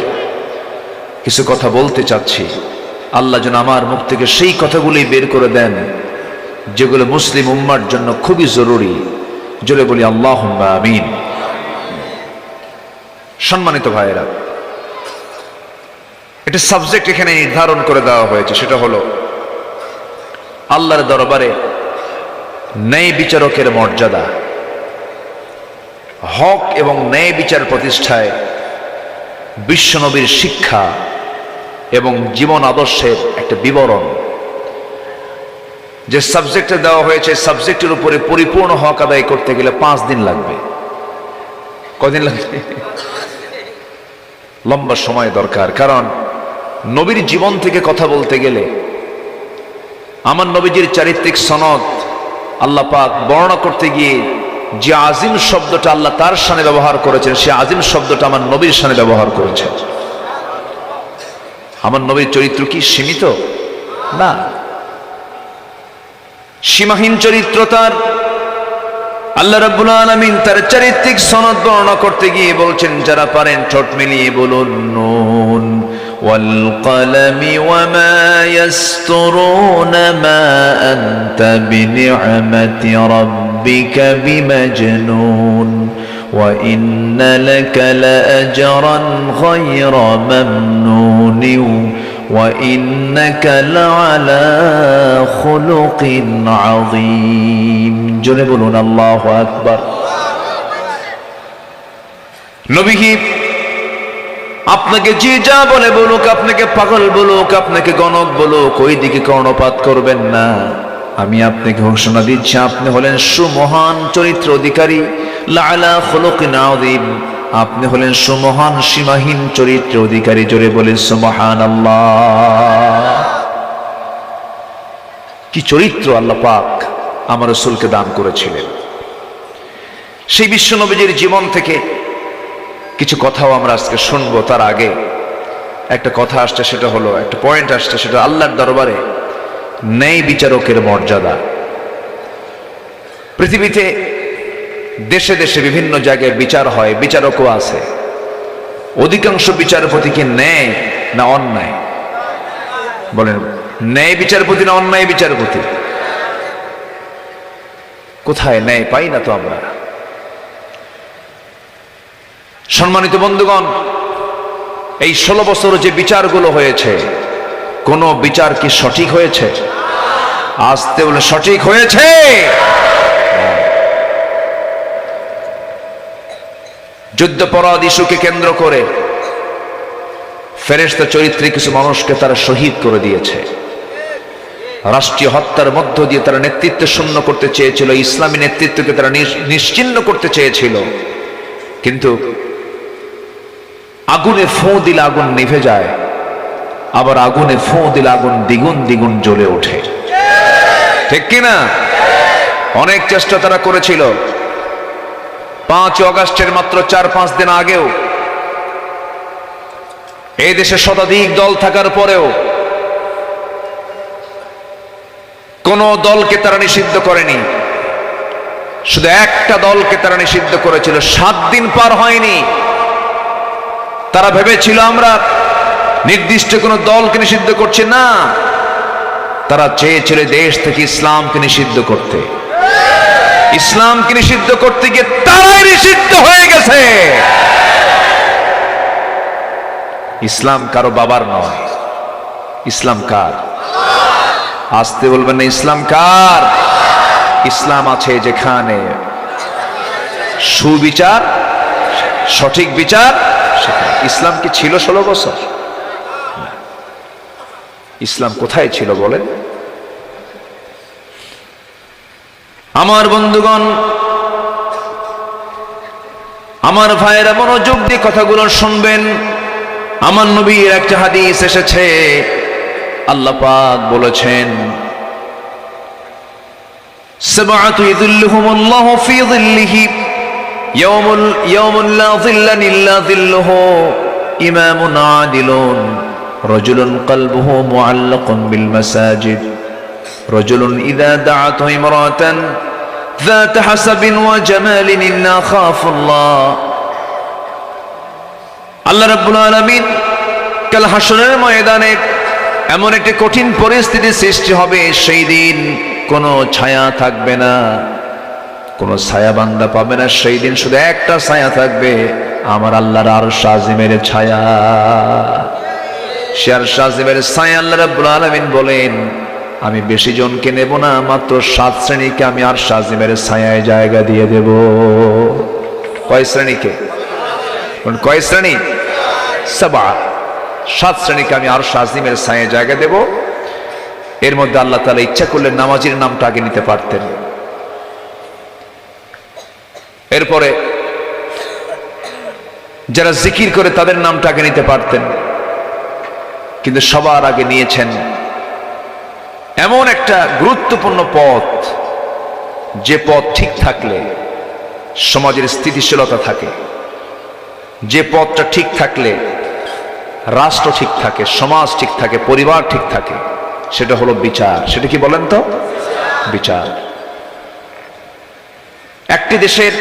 কিছু কথা বলতে চাচ্ছি। আল্লাহ যেন আমার মুখ থেকে সেই কথাগুলি বের করে দেন যেগুলো মুসলিম উম্মার জন্য খুবই জরুরি। জোরে বলি আল্লাহুম্মা আমিন। সম্মানিত ভাইয়েরা, একটা সাবজেক্ট এখানে নির্ধারণ করে দেওয়া হয়েছে, সেটা হলো আল্লাহর দরবারে ন্যায় বিচারকের মর্যাদা। হক এবং ন্যায় বিচার প্রতিষ্ঠায় বিশ্বনবীর শিক্ষা এবং জীবন আদর্শের একটা বিবরণ। যে সাবজেক্টে দেওয়া হয়েছে, সাবজেক্টের উপরে পরিপূর্ণ হক আদায় করতে গেলে 5 দিন লাগবে। কদিন লাগবে? লম্বা সময় দরকার। কারণ নবীর জীবন থেকে কথা বলতে গেলে আমার নবীজির চারিত্রিক সনদ আল্লাহ পাক বর্ণনা করতে গিয়ে যে আজিম শব্দটা আল্লাহ তার শানে ব্যবহার করেছেন, সে আজিম শব্দটা আমার নবীর শানে ব্যবহার করেছেন। আমার নবীর চরিত্র কি সীমিত? না, সীমাহীন চরিত্র তার। আল্লাহ রাব্বুল আলামিন তার চারিত্রিক সনদ বর্ণনা করতে গিয়ে বলছেন, যারা পারেন ঠোঁট মিলিয়ে বলুন নুন ওয়াল কলমি ওয়া মা ইয়াসতুরুন মা আনতা বিনি'মাতি রাব্বিকা বিমাজনুন ওয়া ইন্না লাকা লাআজরান গায়রা মামনুন ওয়া ইন্নাকা লাআলা খুলুকিন আযীম। জোরে বলুন আল্লাহু আকবার। নবী কি আপনাকে যে যা বলে বলুক, আপনাকে পাগল বলুক, আপনাকে গণক বলুক, ওই দিকে কর্ণপাত করবেন না। আমি আপনাকে ঘোষণা দিচ্ছি, আপনি হলেন সুমহান চরিত্র অধিকারী, লাআলা খুলুকিন আযীম। আপনি হলেন সুমহান সীমাহীন চরিত্র অধিকারী। জোরে বলেন সুবহানাল্লাহ। কি চরিত্র আল্লাহ পাক আমার রাসূলকে দান করেছিলেন। সেই বিশ্ব নবীজির জীবন থেকে কিছু কথাও আমরা আজকে শুনবো। তার আগে একটা কথা আসছে, সেটা হলো, একটা পয়েন্ট আসছে, সেটা আল্লাহর দরবারে ন্যায় বিচারকের মর্যাদা। পৃথিবীতে দেশে দেশে বিভিন্ন জায়গায় বিচার হয়, বিচারকও আছে। অধিকাংশ বিচারপতি কি ন্যায় না অন্যায়? বলেন, ন্যায় বিচারপতি না অন্যায় বিচারপতি? কোথায় ন্যায় পাই না তো আমরা। সম্মানিত বন্ধুগণ, এই 16 বছর যে বিচারগুলো হয়েছে, কোন বিচার কি সঠিক হয়েছে? আসতে বলে সঠিক হয়েছে? যুদ্ধাপরাধ ইস্যুকে কেন্দ্র করে ফেরেশতা চরিত্রে কিছু মানুষকে তারা শহীদ করে দিয়েছে। রাষ্ট্রীয় হত্যার মধ্য দিয়ে তারা নেতৃত্ব শূন্য করতে চেয়েছিল, ইসলামী নেতৃত্বকে তারা নিশ্চিহ্ন করতে চেয়েছিল। কিন্তু আগুনে ফোঁ দিলে আগুন নিভে যায়, আবার আগুনে ফোঁ দিলে আগুন দ্বিগুণ দ্বিগুণ জ্বলে ওঠে। ঠিক কিনা? অনেক চেষ্টা তারা করেছিল। 5 অগাস্টের মাত্র 4-5 দিন আগেও এই দেশে শতাধিক দল থাকার পরেও কোন দলকে তারা নিষিদ্ধ করেনি। শুধু একটা দলকে তারা নিষিদ্ধ করেছিল। 7 দিন পার হয়নি, তারা ভেবেছিল আমরা নির্দিষ্ট কোন দলকে নিষিদ্ধ করছি না, তারা চেয়েছিল দেশ থেকে ইসলামকে নিষিদ্ধ করতে। ইসলামকে নিষিদ্ধ করতে গিয়ে তারাই নিষিদ্ধ হয়ে গেছে। ইসলাম কারো বাবার নয়, ইসলাম কার? আসতে বলবেন না, ইসলাম কার? ইসলাম আছে যেখানে সুবিচার, সঠিক বিচার, সেখানে। ইসলাম কি ছিল 16 বছর? ইসলাম কোথায় ছিল বলেন? আমার বন্ধুগণ, আমার ভাইয়েরা, মনোযোগ দিয়ে কথাগুলো শুনবেন। আমার নবীর একটা হাদিস এসেছে, আল্লাহ পাক বলেছেন, সাবআতু ইযিল্লুহুমুল্লাহু ফি যিল্লিহি ইয়াউমুন লা যিল্লা ইল্লা যিল্লুহু, ইমামুন আদিলুন, রাজুলুন কলবুহু মুআল্লাকুন বিল মাসাজিদ, রাজুলুন ইযা দাআতু ইমরাতান ذات حسب وجمال إنا خاف الله। আল্লাহ রাব্বুল আলামিন কাল হাসরের ময়দানে এমন একটি কঠিন পরিস্থিতি সৃষ্টি হবে, সেই দিন কোনো ছায়া থাকবে না, কোনো ছায়া বান্দা পাবে না। সেই দিন শুধু একটা ছায়া থাকবে, আমার আল্লাহর আরশ আজিমের ছায়া। সে আরশ আজিমের ছায়া। আল্লাহ রাব্বুল আলামিন বলেন, আমি বেশি জনকে নেব না, মাত্র 7 শ্রেণীকে আমি আরশ আজিমের ছায়ায় জায়গা দিয়ে দেব। কয় শ্রেণীকে? কয় শ্রেণী? 7 শ্রেণীকে আমি আরশ আজিমের ছায়ায় জায়গা দেব। এর মধ্যে আল্লাহ তাআলা ইচ্ছা করলে নামাজীর নামটা আগে নিতে পারতেন। এরপরে যারা জিকির করে তাদের নামটা আগে নিতে পারতেন, কিন্তু সবার আগে নিয়েছেন এমন একটা গুরুত্বপূর্ণ পথ, যে পথ ঠিক থাকলে সমাজের স্থিতিশীলতা থাকে, যে পথটা ঠিক থাকলে রাষ্ট্র ঠিক থাকে, সমাজ ঠিক থাকে, পরিবার ঠিক থাকে, সেটা হলো বিচার। সেটা কি বলেন তো? বিচার। একটি দেশের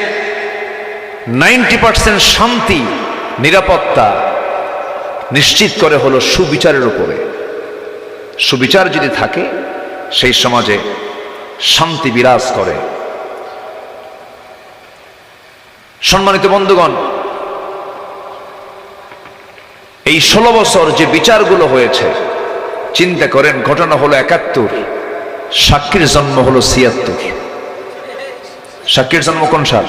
90% শান্তি, নিরাপত্তা নিশ্চিত করে হলো সুবিচারের উপরে। সুবিচার যদি থাকে, সেই সমাজে শান্তি বিরাজ করে। সম্মানিত বন্ধুগণ, এই 16 বছর যে বিচারগুলো হয়েছে, চিন্তা করেন, ঘটনা হলো 71, সাক্ষীর জন্ম হলো 76। সাক্ষীর জন্ম কোন সাল?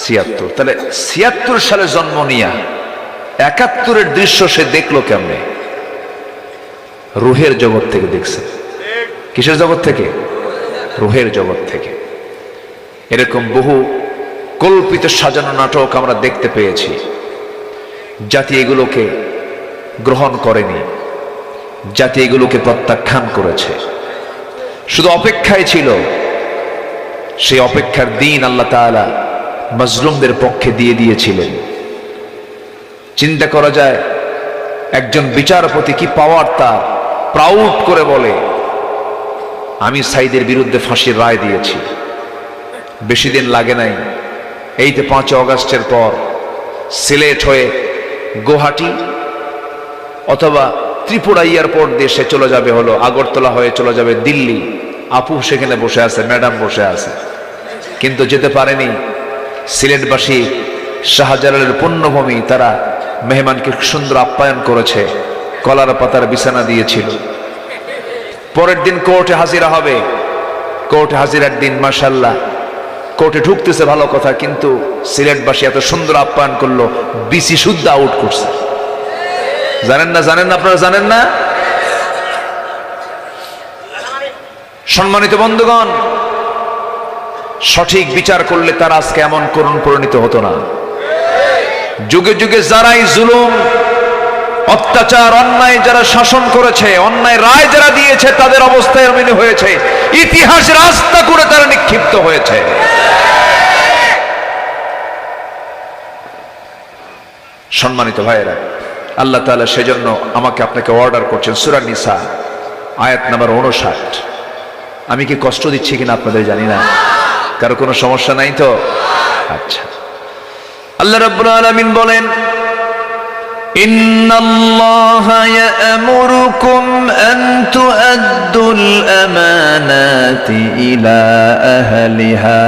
76। তাহলে 76 সালে জন্ম নিয়া 71-এর দৃশ্য সে দেখলো কেমনে? রুহের জগৎ থেকে দেখছে। কিসের জগৎ থেকে? রুহের জগৎ থেকে। এরকম বহু কল্পিত সাজানো নাটক আমরা দেখতে পেয়েছি। জাতি এগুলোকে গ্রহণ করেনি, জাতি এগুলোকে প্রত্যাখ্যান করেছে, শুধু অপেক্ষায় ছিল। সেই অপেক্ষার দিন আল্লাহ তাআলা মাজলুমদের পক্ষে দিয়ে দিয়েছিলেন। চিন্তা করা যায়, একজন বিচারপতি কি পাওয়ার তার, প্রাউড করে বলে, আমি সাইদের বিরুদ্ধে ফাঁসির রায় দিয়েছি। বেশি দিন লাগে নাই, এই তো 5 অগাস্টের পর সিলেট হয়ে গুয়াহাটি অথবা ত্রিপুরা এয়ারপোর্ট দিয়ে সে চলে যাবে হলো আগরতলা হয়ে চলে যাবে দিল্লি। আপু সেখানে বসে আছে, ম্যাডাম বসে আছে, কিন্তু যেতে পারেনি। সিলেটবাসী শাহজালালের পুণ্যভূমি, তারা মেহমানকে সুন্দর আপ্যায়ন করেছে, কলার পাতার বিছানা দিয়েছিল। পরের দিন কোর্টে হাজিরা হবে। কোর্টে হাজিরার দিন মাশাআল্লাহ কোর্টে ঢুকতেছে, ভালো কথা, কিন্তু সিলেটবাসী এত সুন্দর আপ্যায়ন করলো, বিসি শুদ্ধ আউট করছে। জানেন না? জানেন না? আপনারা জানেন না? সম্মানিত বন্ধুগণ, সঠিক বিচার করলে তারা আজকে এমন করুণ পরিণত হতো না। যুগে যুগে যারাই জুলুম, অত্যাচার, অন্যায় যারা শাসন করেছে, অন্যায় রায় যারা দিয়েছে, তাদের অবস্থা এমনই হয়েছে। ইতিহাস রাস্তা করে তারা নিক্ষিপ্ত হয়েছে। সম্মানিত ভাইয়েরা, আল্লাহ তাআলা সেজন্য আমাকে আপনাকে অর্ডার করছেন, সূরা নিসা আয়াত নাম্বার 59। আমি কি কষ্ট দিচ্ছি কিনা আপনাদের জানি না, কারো কোনো সমস্যা নাই তো? আচ্ছা, আল্লাহ রাব্বুল আলামিন বলেন, ইন্নাল্লাহা ইয়া'মুরুকুম আন তু'আদ্দুল আমানাতি ইলা আহলিহা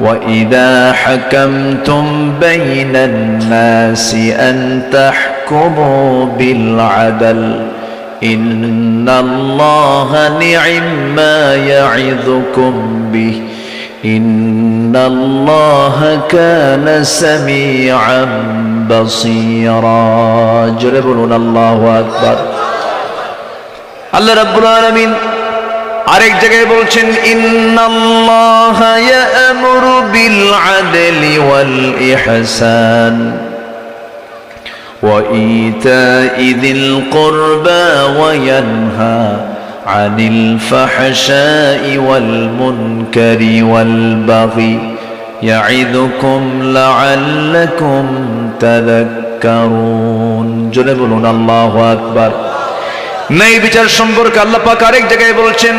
ওয়া ইযা হাকামতুম বাইনান নাসি আন তাহকুমু বিল আদল ইন্নাল্লাহা নি'ম্মা ইয়া'ইযুকুম বিহি ইন্নাল্লাহা কানা সামিআন বাসীরা। জোরে বলুন আল্লাহু আকবার। আল্লাহ রাব্বুল আলামিন আরেক জায়গায় বলছেন, ইন্নাল্লাহা ইয়া'মুরু বিল আদলি ওয়াল ইহসান ওয়া ইতা'i যিল কুরবা ওয়া ইয়ানহা আনিল ফাহশাই ওয়াল মুনকারি ওয়াল বাগি ইয়া'ইদুকুম লা'আল্লাকুম তাযাক্কারুন। জোরে বলুন আল্লাহু আকবার। ন্যায় বিচার সম্পর্কে আল্লাহ পাক আরেক জায়গায় বলছেন,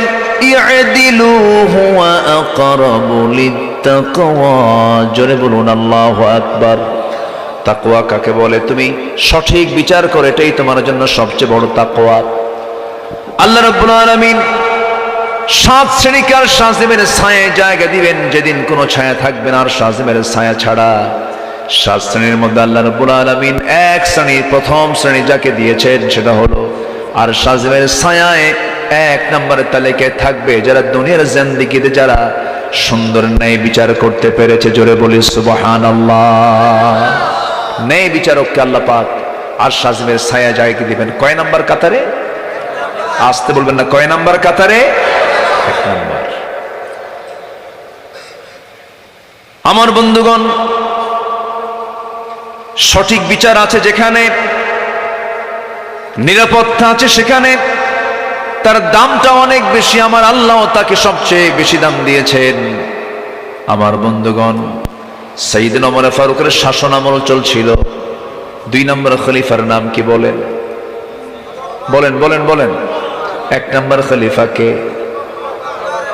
ই'দিলু হুয়া আকরাবু লিত্তাকওয়া। জোরে বলুন আল্লাহু আকবার। তাকওয়া কাকে বলে? তুমি সঠিক বিচার করো, এটাই তোমার জন্য সবচেয়ে বড় তাকওয়া। আল্লাহ রাব্বুল আলামিন 7 শ্রেণীকে আর শাজিমের ছায়ায় জায়গা দিবেন, যেদিন কোনো ছায়া থাকবে না আর শাজিমের ছায়া ছাড়া। 7 শ্রেণীর মধ্যে আল্লাহ রাব্বুল আলামিন এক শ্রেণী, প্রথম শ্রেণী যাকে দিয়েছেন সেটা হলো আর শাজিমের ছায়ায় 1 নম্বরের তালিকায় থাকবে যারা দুনিয়ার জিন্দেগিতে যারা সুন্দর ন্যায় বিচার করতে পেরেছে। জোরে বলি সুবহানাল্লাহ। ন্যায় বিচারককে আল্লাহ পাক আর শাজিমের ছায়া জায়গা দিবেন। কয় নাম্বার কাতারে? আসতে বলবেন না, কয় নাম্বার কাতারে? 1 নাম্বার। আমার বন্ধুগণ, সঠিক বিচার আছে যেখানে, নিরাপত্তা আছে সেখানে, তার দামটা অনেক বেশি, আমার আল্লাহ তাকে সবচেয়ে বেশি দাম দিয়েছেন। আমার বন্ধুগণ, সাইয়েদনা ওমর ফারুকের শাসন আমল চলছিল। 2 নম্বর খলিফার নাম কি বলেন? বলেন বলেন বলেন। 1 নম্বর খলিফা কে?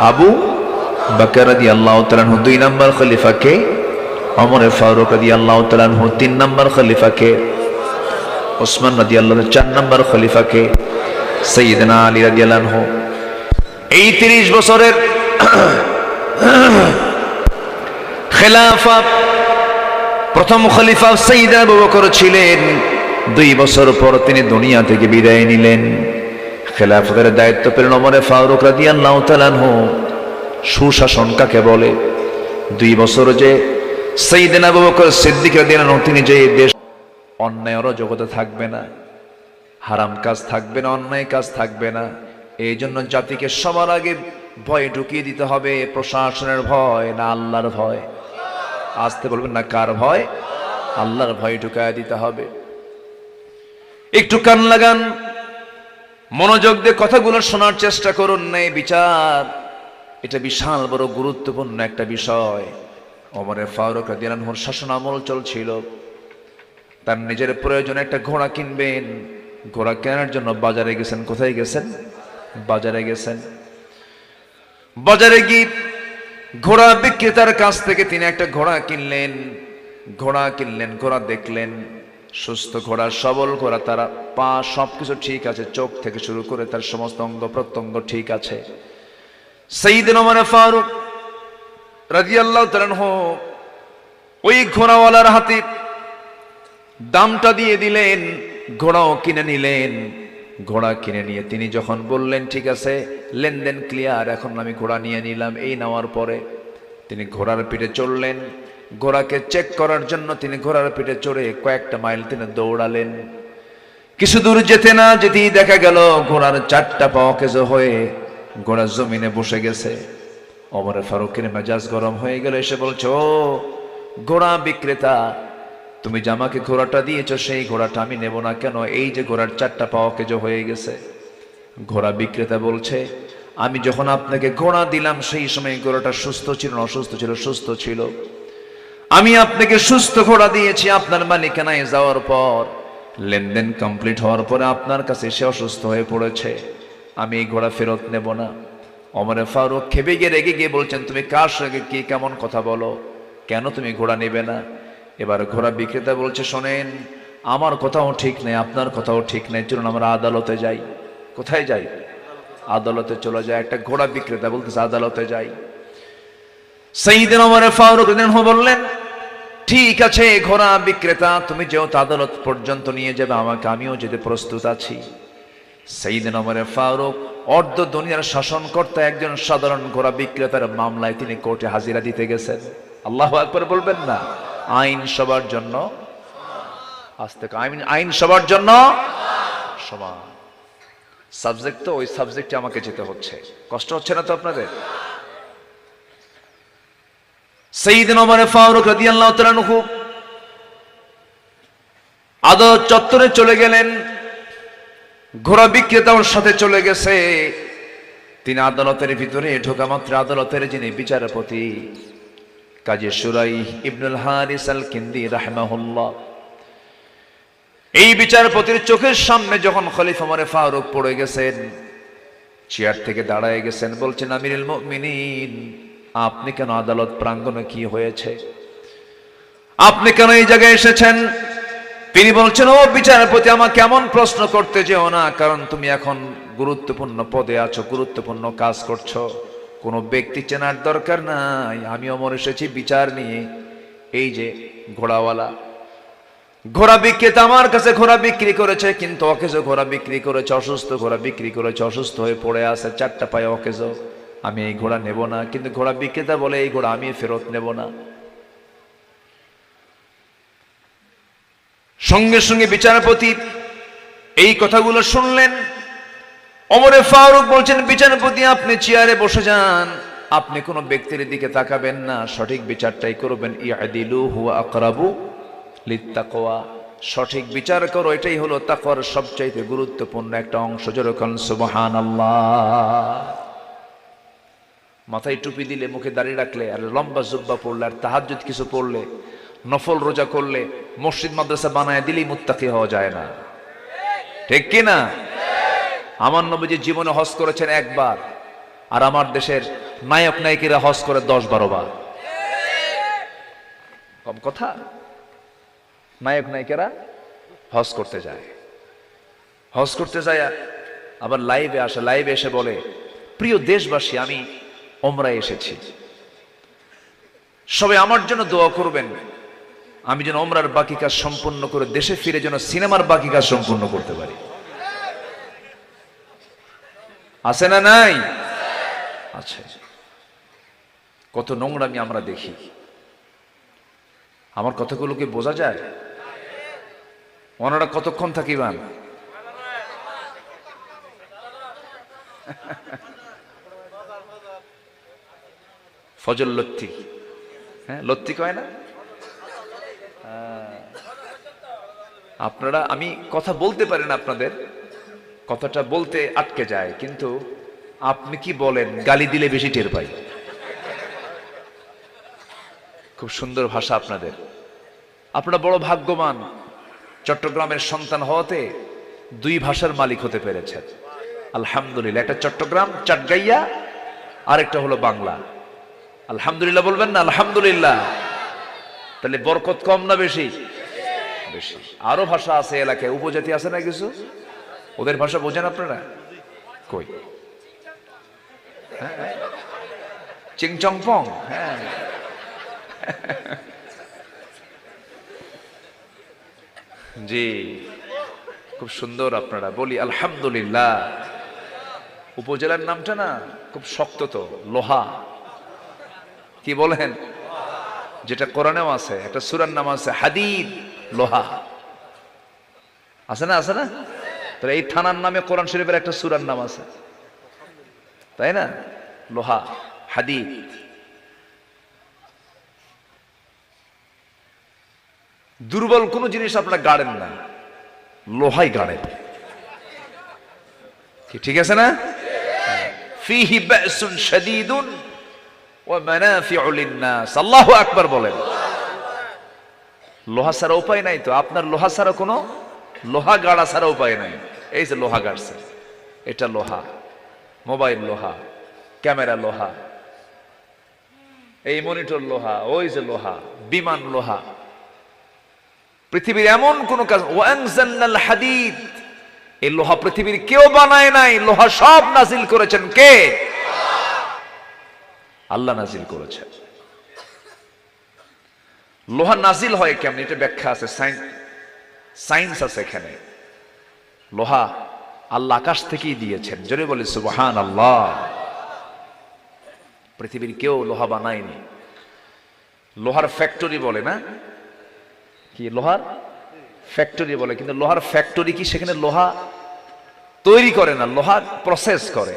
আবু বকর রাদিয়াল্লাহু তাআলা আনহু। 2 নম্বর খলিফা কে? ওমর ফারুক রাদিয়াল্লাহু তাআলা আনহু। 3 নম্বর খলিফা কে? ওসমান রাদিয়াল্লাহু। 4 নম্বর খলিফা কে? সাইয়েদনা আলী রাদিয়াল্লাহু আনহু। এই 30 বছরের খেলাফা, প্রথম খলিফা সাইয়েদনা আবু বকর ছিলেন। 2 বছর পর তিনি দুনিয়া থেকে বিদায় নিলেন। খেলাফতের দায়িত্ব পেলেন ওমর ফারুক রাদিয়াল্লাহু তাআলা আনহু। সুশাসন কাকে বলে? 2 বছর যে সাইয়েদনা আবু বকর সিদ্দিক রাদিয়াল্লাহু আনহু, তিনি যে দেশ অন্যায় অরাজকতা থাকবে না, হারাম কাজ থাকবে না, অন্যায় কাজ থাকবে না, এই জন্য জাতিকে সবার আগে ভয় ঢুকিয়ে দিতে হবে। প্রশাসনের ভয় না আল্লাহর ভয়? আসতে বলবেন না, কার ভয়? আল্লাহর ভয় ঢুকায় দিতে হবে। একটু কান লাগান, মনোযোগ দিয়ে কথাগুলো শোনার চেষ্টা করুন। ন্যায় বিচার, এটা বিশাল বড় গুরুত্বপূর্ণ একটা বিষয়। ওমর ফারুক রাদিয়াল্লাহু আনহুর শাসন আমল চলছিল। তার নিজের প্রয়োজনে একটা ঘোড়া কিনবেন। ঘোড়া কেনার জন্য বাজারে গেছেন। কোথায় গেছেন? বাজারে গেছেন। বাজারে গিয়ে ঘোড়া বিক্রেতার কাছ থেকে তিনি একটা ঘোড়া কিনলেন। ঘোড়া দেখলেন, সুস্থ ঘোড়া, সবল ঘোড়া, তার পা সবকিছু ঠিক আছে, চোখ থেকে শুরু করে তার সমস্ত অঙ্গ প্রত্যঙ্গ ঠিক আছে। সাইয়েদনা ওমর ফারুক রাদিয়াল্লাহু তাআলা আনহু ওই ঘোড়াওয়ালার হাতে দামটা দিয়ে দিলেন, ঘোড়াও কিনে নিলেন। ঘোড়া কিনে নিয়ে তিনি যখন বললেন ঠিক আছে, লেনদেন ক্লিয়ার, এখন আমি ঘোড়া নিয়ে নিলাম, এই নেওয়ার পরে তিনি ঘোড়ার পিঠে চড়লেন। ঘোড়াকে চেক করার জন্য তিনি ঘোড়ার পিঠে চড়ে কয়েকটা মাইল তিনি দৌড়ালেন। কিছু দূর যেতে না যেতেই দেখা গেল ঘোড়ার 4টা পা অকেজো হয়ে ঘোড়া জমিনে বসে গেছে। ওমর ফারুকের মেজাজ গরম হয়ে গেল। এসে বলছো, ও ঘোড়া বিক্রেতা, তুমি যে আমাকে ঘোড়াটা দিয়েছো সেই ঘোড়াটা আমি নেব না কেন? এই যে ঘোড়ার 4টা পা অকেজো হয়ে গেছে। ঘোড়া বিক্রেতা বলছে, আমি যখন আপনাকে ঘোড়া দিলাম সেই সময় ঘোড়াটা সুস্থ ছিল না অসুস্থ ছিল? সুস্থ ছিল। আমি আপনাকে সুস্থ ঘোড়া দিয়েছি, আপনার মালিকানায় যাওয়ার পর, লেনদেন কমপ্লিট হওয়ার পরে আপনার কাছে সে অসুস্থ হয়ে পড়েছে, আমি এই ঘোড়া ফেরত নেব না। ওমর ফারুক খেপে গিয়ে রেগে গিয়ে বলছেন, তুমি কার সঙ্গে কি কেমন কথা বলো? কেন তুমি ঘোড়া নেবে না? এবার ঘোড়া বিক্রেতা বলছে, শোনেন, আমার কথাও ঠিক নেই, আপনার কথাও ঠিক নেই, চলুন আমরা আদালতে যাই। কোথায় যাই? আদালতে চলে যায়। একটা ঘোড়া বিক্রেতা বলতেছে আদালতে যাই। সাইয়েদনা ওমর ফারুক রাদিয়াল্লাহু আনহু বললেন, ঠিক আছে ঘোড়া বিক্রেতা, তুমি যেহেতু আদালত পর্যন্ত নিয়ে যাবে আমাকে, আমিও যেতে প্রস্তুত আছি। সাইয়েদনা ওমর ফারুক অর্ধ দুনিয়ার শাসনকর্তা একজন সাধারণ ঘোড়া বিক্রেতার মামলায় তিনি কোর্টে হাজিরা দিতে গেছেন। আল্লাহু আকবার বলবেন না? আইন সবার জন্য, আস্তে আইন সবার জন্য সমান। সাবজেক্ট তো ওই সাবজেক্টে আমাকে যেতে হচ্ছে, কষ্ট হচ্ছে না তো আপনাদের? সাইয়েদনা ওমর ফারুক রাদিয়াল্লাহু তাআলা আনহু আদালত চত্বরে চলে গেলেন। ঘোড়া বিক্রেতার সাথে চলে গেছে। তিনি আদালতের ভিতরে ঢোকা মাত্র আদালতের যিনি বিচারপতি কাজী শুরাইহ ইবনুল হারিস আল কিন্দি রাহিমাহুল্লাহ, এই বিচারপতির চোখের সামনে যখন খলিফা ওমর ফারুক পড়ে গেছেন, চেয়ার থেকে দাঁড়ায় গেছেন, বলছেন, আমিরুল মুমিনিন, আপনি কেন আদালত প্রাঙ্গণে? কি হয়েছে? আপনি কেন এই জায়গায় এসেছেন? তিনি বলছেন, ও বিচারপতি, আমাকে এমন প্রশ্ন করতে যেও না, কারণ তুমি এখন গুরুত্বপূর্ণ পদে আছো, গুরুত্বপূর্ণ কাজ করছো, কোনো ব্যক্তি চেনার দরকার নাই। আমি ওমর এসেছি বিচার নিয়ে। এই যে ঘোড়াওয়ালা, ঘোড়া বিক্রেতা আমার কাছে ঘোড়া বিক্রি করেছে, কিন্তু অকেজো ঘোড়া বিক্রি করেছে, অসুস্থ ঘোড়া বিক্রি করেছে, অসুস্থ হয়ে পড়ে আছে, 4টা পায়ে অকেজো, আমি এই ঘোড়া নেব না। কিন্তু ঘোড়া বিক্রেতা বলে, এই ঘোড়া আমি ফেরত নেব না। সঙ্গে সঙ্গে বিচারপতি এই কথাগুলো শুনলেন। ওমর ফারুক বলছেন, বিচারপতি আপনি চেয়ারে বসে যান, আপনি কোনো ব্যক্তির দিকে তাকাবেন না, সঠিক বিচারটাই করবেন। ইয়াদিলু হুয়া আকরাবু লিত্তাকওয়া, সঠিক বিচার করো, এটাই হলো তাকওয়ার সবচাইতে গুরুত্বপূর্ণ একটা অংশ। যেরকম সুবহানাল্লাহ। মাথায় টুপি দিলে, মুখে দাড়ি রাখলে, আর লম্বা জুব্বা পড়লে, আর তাহাজ্জুদ কিছু পড়লে, নফল রোজা করলে, মসজিদ মাদ্রাসা বানায় দিলেই মুত্তাকি হওয়া যায় না, ঠিক কি না? আমার নবীজি জীবনে হজ করেছেন একবার, আর আমার দেশের নায়ক নায়িকারা হজ করে 10-12 বার। কম কথা? নায়ক নায়িকারা হজ করতে যায়, হজ করতে যায় আবার লাইভে আসে, লাইভে এসে বলে, প্রিয় দেশবাসী, আমি ওমরায় এসেছি, সবাই আমার জন্য দোয়া করবেন, আমি যেন ওমরার বাকি কাজ সম্পূর্ণ করে দেশে ফিরে যেন সিনেমার বাকি কাজ সম্পূর্ণ করতে পারি। আছে না নাই? আছে। কত নোংরামি আমরা দেখি। আমার কথাগুলোকে বোঝা যায়? ওনারা কতক্ষণ থাকিবান? ফজল লত্তি, হ্যাঁ লত্তি কয় না? আপনারা, আমি কথা বলতে পারি না, আপনাদের কথাটা বলতে আটকে যায়, কিন্তু আপনি কি বলেন গালি দিলে বেশি টের পাই। খুব সুন্দর ভাষা আপনাদের। আপনারা বড় ভাগ্যবান, চট্টগ্রামের সন্তান হওয়াতে 2 ভাষার মালিক হতে পেরেছেন, আলহামদুলিল্লাহ। একটা চট্টগ্রাম চাটগাইয়া, আর একটা হলো বাংলা। আলহামদুলিল্লাহ বলবেন না? আলহামদুলিল্লাহ। তাহলে বরকত কম না বেশি? বেশি। আরো ভাষা আছে এলাকায়, উপজাতি আছে না কিছু, ওদের ভাষা বোঝেন আপনারা? কই? চিংচংপং, হ্যাঁ। জি, খুব সুন্দর। আপনারা বলি আলহামদুলিল্লাহ। উপজেলার নামটা না খুব শক্ত, তো লোহা, কি বলেন? যেটা কোরআনেও আছে, একটা সূরার নাম আছে হাদিদ, লোহা। আছে না? আছে না? তাহলে এই থানার নামে কোরআন শরীফের একটা সূরার নাম আছে, তাই না? লোহা, হাদিদ। দুর্বল কোন জিনিস আপনারা গাড়েন না, লোহাই গাড়েন, ঠিক আছে না? ফিহি বাসুন শাদীদুন ওয়া মানাফিউ লিন-নাস। আল্লাহু আকবার বলেন। লোহা ছাড়া উপায় নাই তো, আপনার লোহা ছাড়া কোনো, লোহা গাড়া ছাড়া উপায় নাই। এই যে লোহা গাড়ছে, এটা লোহা, মোবাইল লোহা, ক্যামেরা লোহা, এই মনিটর লোহা, ওই যে লোহা, বিমান লোহা। পৃথিবীর এমন কোন কাজ, ওয়ানজালনাল হাদিদ, এই লোহা পৃথিবীর কেউ বানায় নাই, লোহা সব নাজিল করেছেন কে? আল্লাহ নাজিল করেছেন। লোহা নাজিল হয় কেমন, এটা ব্যাখ্যা আছে, সায়েন্স আছে এখানে। লোহা আল্লাহ আকাশ থেকেই দিয়েছেন, জোরে বলি সুবহানাল্লাহ। পৃথিবীর কেউ লোহা বানায়নি। লোহার ফ্যাক্টরি বলে না কি? লোহার ফ্যাক্টরি বলে, কিন্তু লোহার ফ্যাক্টরি কি সেখানে লোহা তৈরি করে না, লোহা প্রসেস করে।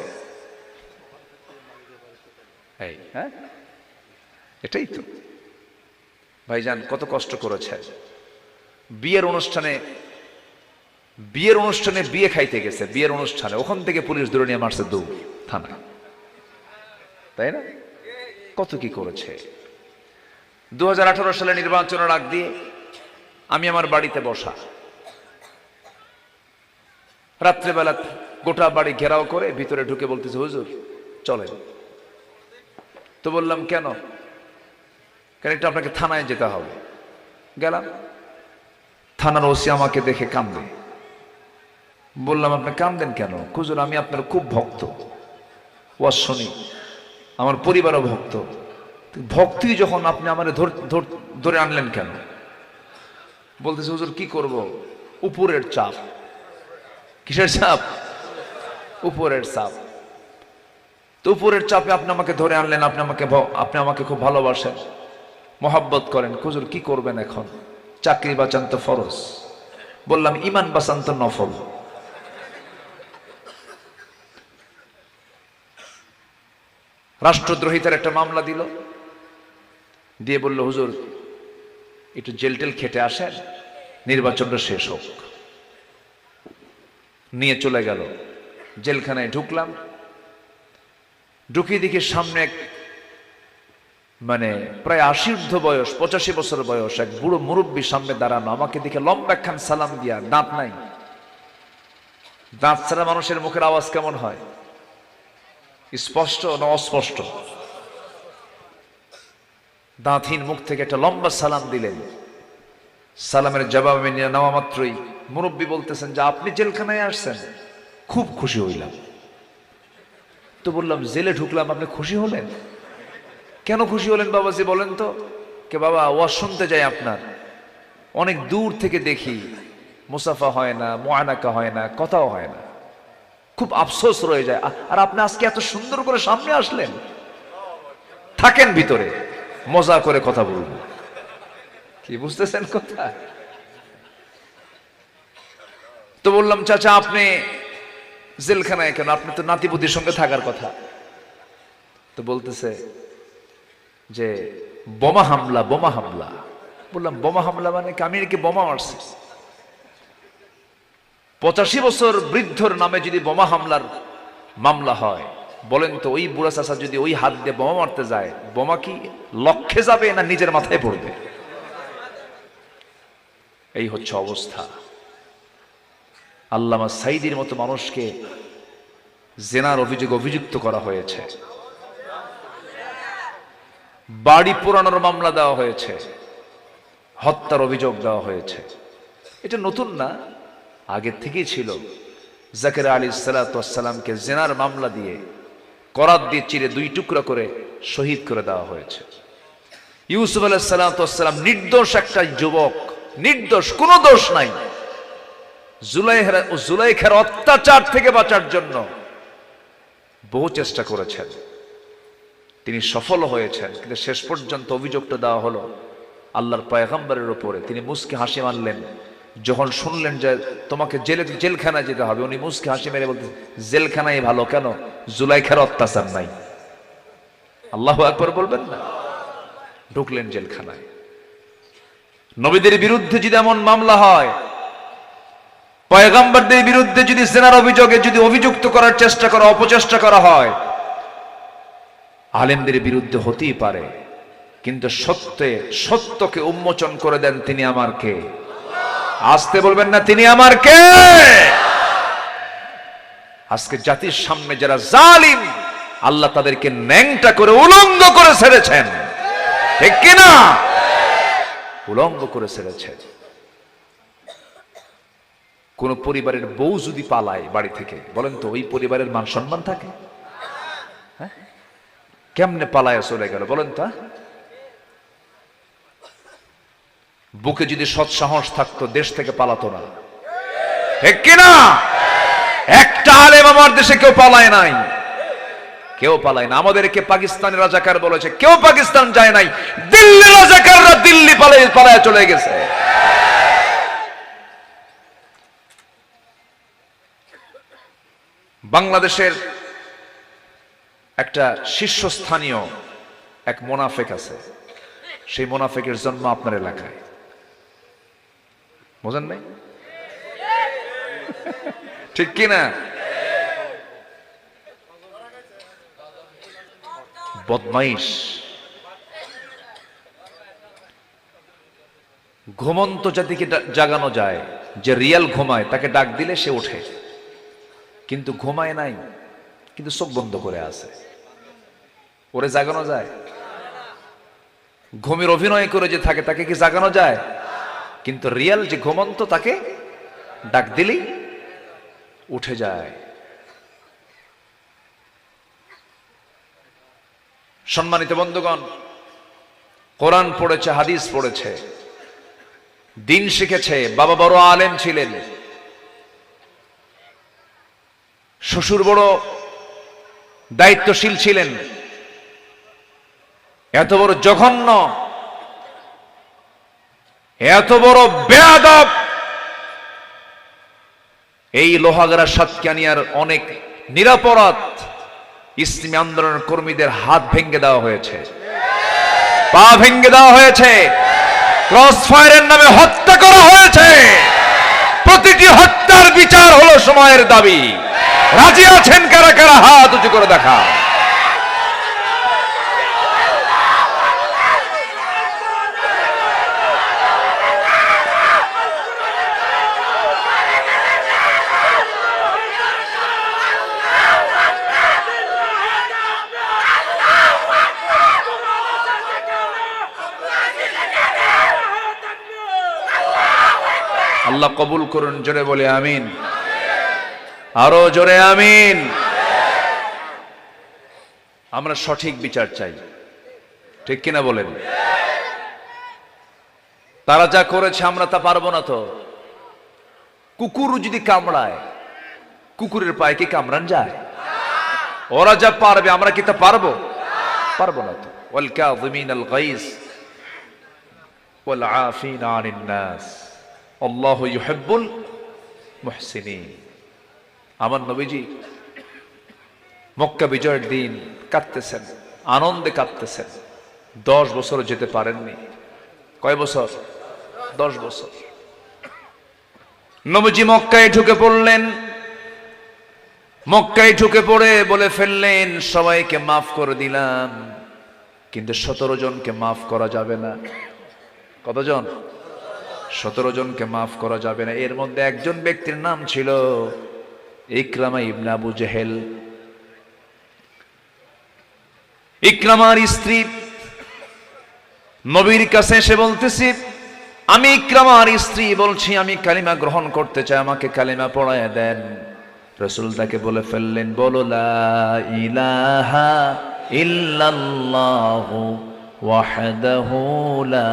হ্যাঁ, এটাই তো ভাইজান, কত কষ্ট করেছে। বিয়ের অনুষ্ঠানে বিয়ে খাইতে গেছে, বিয়ের অনুষ্ঠানে, ওখান থেকে পুলিশ ধরে নিয়ে মারছে দৌড় থানা, তাই না? কত কি করেছে। 2018 সালে নির্বাচনের আগ দিয়ে আমি আমার বাড়িতে বসা, রাত্রেবেলা গোটা বাড়ি ঘেরাও করে ভিতরে ঢুকে বলতেছে, হুজুর চলেন। তো বললাম কেন? কেন, একটু আপনাকে থানায় যেতে হবে। গেলাম, থানার ওসি আমাকে দেখে কান্দে। বললাম আপনি কান্দেন কেন? হুজুর আমি আপনার খুব ভক্ত, ওয়াজ শুনি, আমার পরিবারও ভক্ত। ভক্তি যখন আপনি আমার ধরে আনলেন কেন? বলতেছে হুজুর কি করব, উপরের চাপ। কিসের চাপ? উপরের চাপ। তো উপরের চাপে আপনি আমাকে ধরে আনলেন, আপনি আমাকে খুব ভালোবাসেন, মহাব্বত করেন। হুজুর কি করবেন এখন? চাকরি বাঁচান তো ফরজ। বললাম ইমান বাঁচান তো নফল। রাষ্ট্রদ্রোহিতার একটা মামলা দিল, দিয়ে বলল হুজুর একটু জেল টেল খেটে আসেন, নির্বাচনটা শেষ হোক। নিয়ে চলে গেল, জেলখানায় ঢুকলাম, ঢুকিয়ে দেখি সামনে এক মানে প্রায় 80 বয়স, 85 বছর বয়স এক বুড়ো মুরব্বী সামনে দাঁড়ানো, আমাকে দেখে লম্বা একখান সালাম দিয়া, দাঁত নাই, দাঁত ছাড়া মানুষের মুখের আওয়াজ কেমন হয়, স্পষ্ট না অস্পষ্ট? দাঁতহীন মুখ থেকে একটা লম্বা সালাম দিলেন। সালামের জবাব আমি নেওয়া মাত্রই মুরব্বী বলতেছেন যে আপনি জেলখানায় আসছেন, খুব খুশি হইলাম। তো বললাম জেলে ঢুকলাম, আপনি খুশি হলেন? কেন খুশি হলেন বাবাজি বলেন তো? কে বাবা ওয়াজ শুনতে যাই আপনার, অনেক দূর থেকে দেখি, মুসাফা হয় না, মুআনাকা হয় না, কথাও হয় না, খুব আফসোস রয়ে যায়। আর আপনি আজকে এত সুন্দর করে সামনে আসলেন, থাকেন ভিতরে, মজা করে কথা বলবো। কি বুঝতেছেন কথা? তো বললাম চাচা আপনি জেলখানায় কেন? আপনি তো নাতিপুতির সঙ্গে থাকার কথা। তো বলতেছে যে বোমা হামলা, বোমা হামলা। বললাম বোমা হামলা মানে কি? আমি নাকি বোমা মারছি? 85 বছর বৃদ্ধর নামে যদি বোমা হামলার মামলা হয়, বলেন তো ওই বুড়া চাচা যদি ওই হাত দিয়ে বোমা মারতে যায়, বোমা কি লক্ষ্যে যাবে না নিজের মাথায় পড়বে? এই হচ্ছে অবস্থা। আল্লামা সাইদির মতো মানুষকে জেনার অভিযোগে অভিযুক্ত করা হয়েছে, বাড়ি পোড়ানোর মামলা দেওয়া হয়েছে, হত্যার অভিযোগ দেওয়া হয়েছে। এটা নতুন না, আগের থেকেই ছিল। জাকেরিয়া আলাইহিস সালাতু ওয়াস সালামকে জেনার মামলা দিয়ে করাত দিয়ে চিরে 2 টুকরা করে শহীদ করে দেওয়া হয়েছে। ইউসুফ আলাইহিস সালাতু ওয়াস সালাম নির্দোষ একটা যুবক, নির্দোষ, কোনো দোষ নাই। জুলাইখার অত্যাচার থেকে বাঁচার জন্য বহু চেষ্টা করেছেন, তিনি সফল হয়েছেন, কিন্তু শেষ পর্যন্ত অভিযোগটা দেওয়া হলো আল্লাহর পয়গম্বরের উপরে। তিনি মুস্কি হাসি মারলেন যখন শুনলেন যে তোমাকে জেলখানায় যেতে হবে। উনি মুস্কি হাসি মেরে বলতেন জেলখানায় ভালো, কেন? জুলাইখার অত্যাচার নাই। আল্লাহু আকবার বলবেন না? ঢুকলেন জেলখানায়। নবীদের বিরুদ্ধে যদি এমন মামলা হয়, পয়গম্বরদের বিরুদ্ধে যদি জেনার অভিযোগে যদি অভিযুক্ত করার চেষ্টা করা, অপচেষ্টা করা হয়, আলেমদের বিরুদ্ধে হতেই পারে, কিন্তু সত্যকে উন্মোচন করে দেন তিনি আমার কে? আসতে বলবেন না, তিনি আমার কে? আজকে জাতির সামনে যারা জালিম, আল্লাহ তাদেরকে ন্যাংটা করে উলঙ্গ করে ছেড়েছেন, ঠিক কিনা? উলঙ্গ করে ছেড়েছেন। কোন পরিবারের বউ যদি পালায় বাড়ি থেকে, বলেন তো ওই পরিবারের মান সম্মান থাকে? হ্যাঁ, কেমনে পালায় চলে গেল বলেন তো? বুকে যদি সৎ সাহস থাকতো দেশ থেকে পালাতো না, ঠিক কিনা? একটা আলেম আমার দেশে কেউ পালায় নাই, কেউ পালায় না। আমাদেরকে পাকিস্তানের রাজাকার বলেছে, কেউ পাকিস্তান যায় নাই, দিল্লি রাজাকাররা দিল্লি পালায় চলে গেছে। বাংলাদেশের একটা শীর্ষস্থানীয় এক মোনাফেক আছে, সেই মোনাফেকের জন্ম আপনার এলাকায়, বোঝেন নাই? ঠিক কিনা? বদমাইশ, ঘুমন্ত জাতিকে জাগানো যায়, যে রিয়াল ঘুমায় তাকে ডাক দিলে সে ওঠে, কিন্তু ঘুমায় নাই, কিন্তু চোখ বন্ধ করে আছে, ওরে জাগানো যায়? ঘুমের অভিনয় করে যে থাকে তাকে কি জাগানো যায়? কিন্তু রিয়াল যে ঘুমন্ত তাকে ডাক দিলেই উঠে যায়। সম্মানিত বন্ধুগণ, কোরআন পড়েছে, হাদিস পড়েছে, দিন শিখেছে, বাবা বড় আলেম ছিলেন, শ্বশুর বড় দায়িত্বশীল ছিলেন, এত বড় জঘন্য, এত বড় বেয়াদব এই লোহাগাড়া সাতকানিয়ার অনেক নিরপরাধ ইসলামী আন্দোলনের কর্মীদের হাত ভেঙে দেওয়া হয়েছে, পা ভেঙে দেওয়া হয়েছে, ক্রস ফায়ারের নামে হত্যা করা হয়েছে। সময়ের দাবি। রাজি আছেন কারা কারা? হাত উঁচু করে দেখা। আল্লাহ কবুল করুন, জোরে বলে আমিন, আরো জোরে আমিন। আমরা সঠিক বিচার চাই, ঠিক কিনা বলেন? তারা যা করেছে আমরা তা পারবো না তো। কুকুর যদি কামড়ায়, কুকুরের পায়ে কি কামড়ান যায়? ওরা যা পারবে আমরা কি তা পারবো? পারবো না তো। ওয়াল কাযিমিনাল গাইজ ওয়াল আফিনা আনিন নাস আল্লাহু ইউহিব্বুল মুহসিনিন। আমার নবীজি মক্কা বিজয়ের দিন কাঁদতেছেন, আনন্দে কাঁদতেছেন। 10 বছর যেতে পারেননি। কয় বছর? 10 বছর। নবীজি মক্কায় ঢুকে পড়লেন। মক্কায় ঢুকে পড়ে বলে ফেললেন, সবাইকে মাফ করে দিলাম, কিন্তু 17 জনকে মাফ করা যাবে না। কতজন? 17 জনকে মাফ করা যাবে না। এর মধ্যে একজন ব্যক্তির নাম ছিল ইকরামা ইবনে আবু জেহেল। ইকরামার স্ত্রী নবীর কাছে এসে বলতেছি, আমি ইকরামার স্ত্রী বলছি, আমি কালিমা গ্রহণ করতে চাই, আমাকে কালিমা পড়ায় দেন। রাসূল তাকে বলে ফেললেন, বলো লা ইলাহা ইল্লাল্লাহু ওয়াহদাহু লা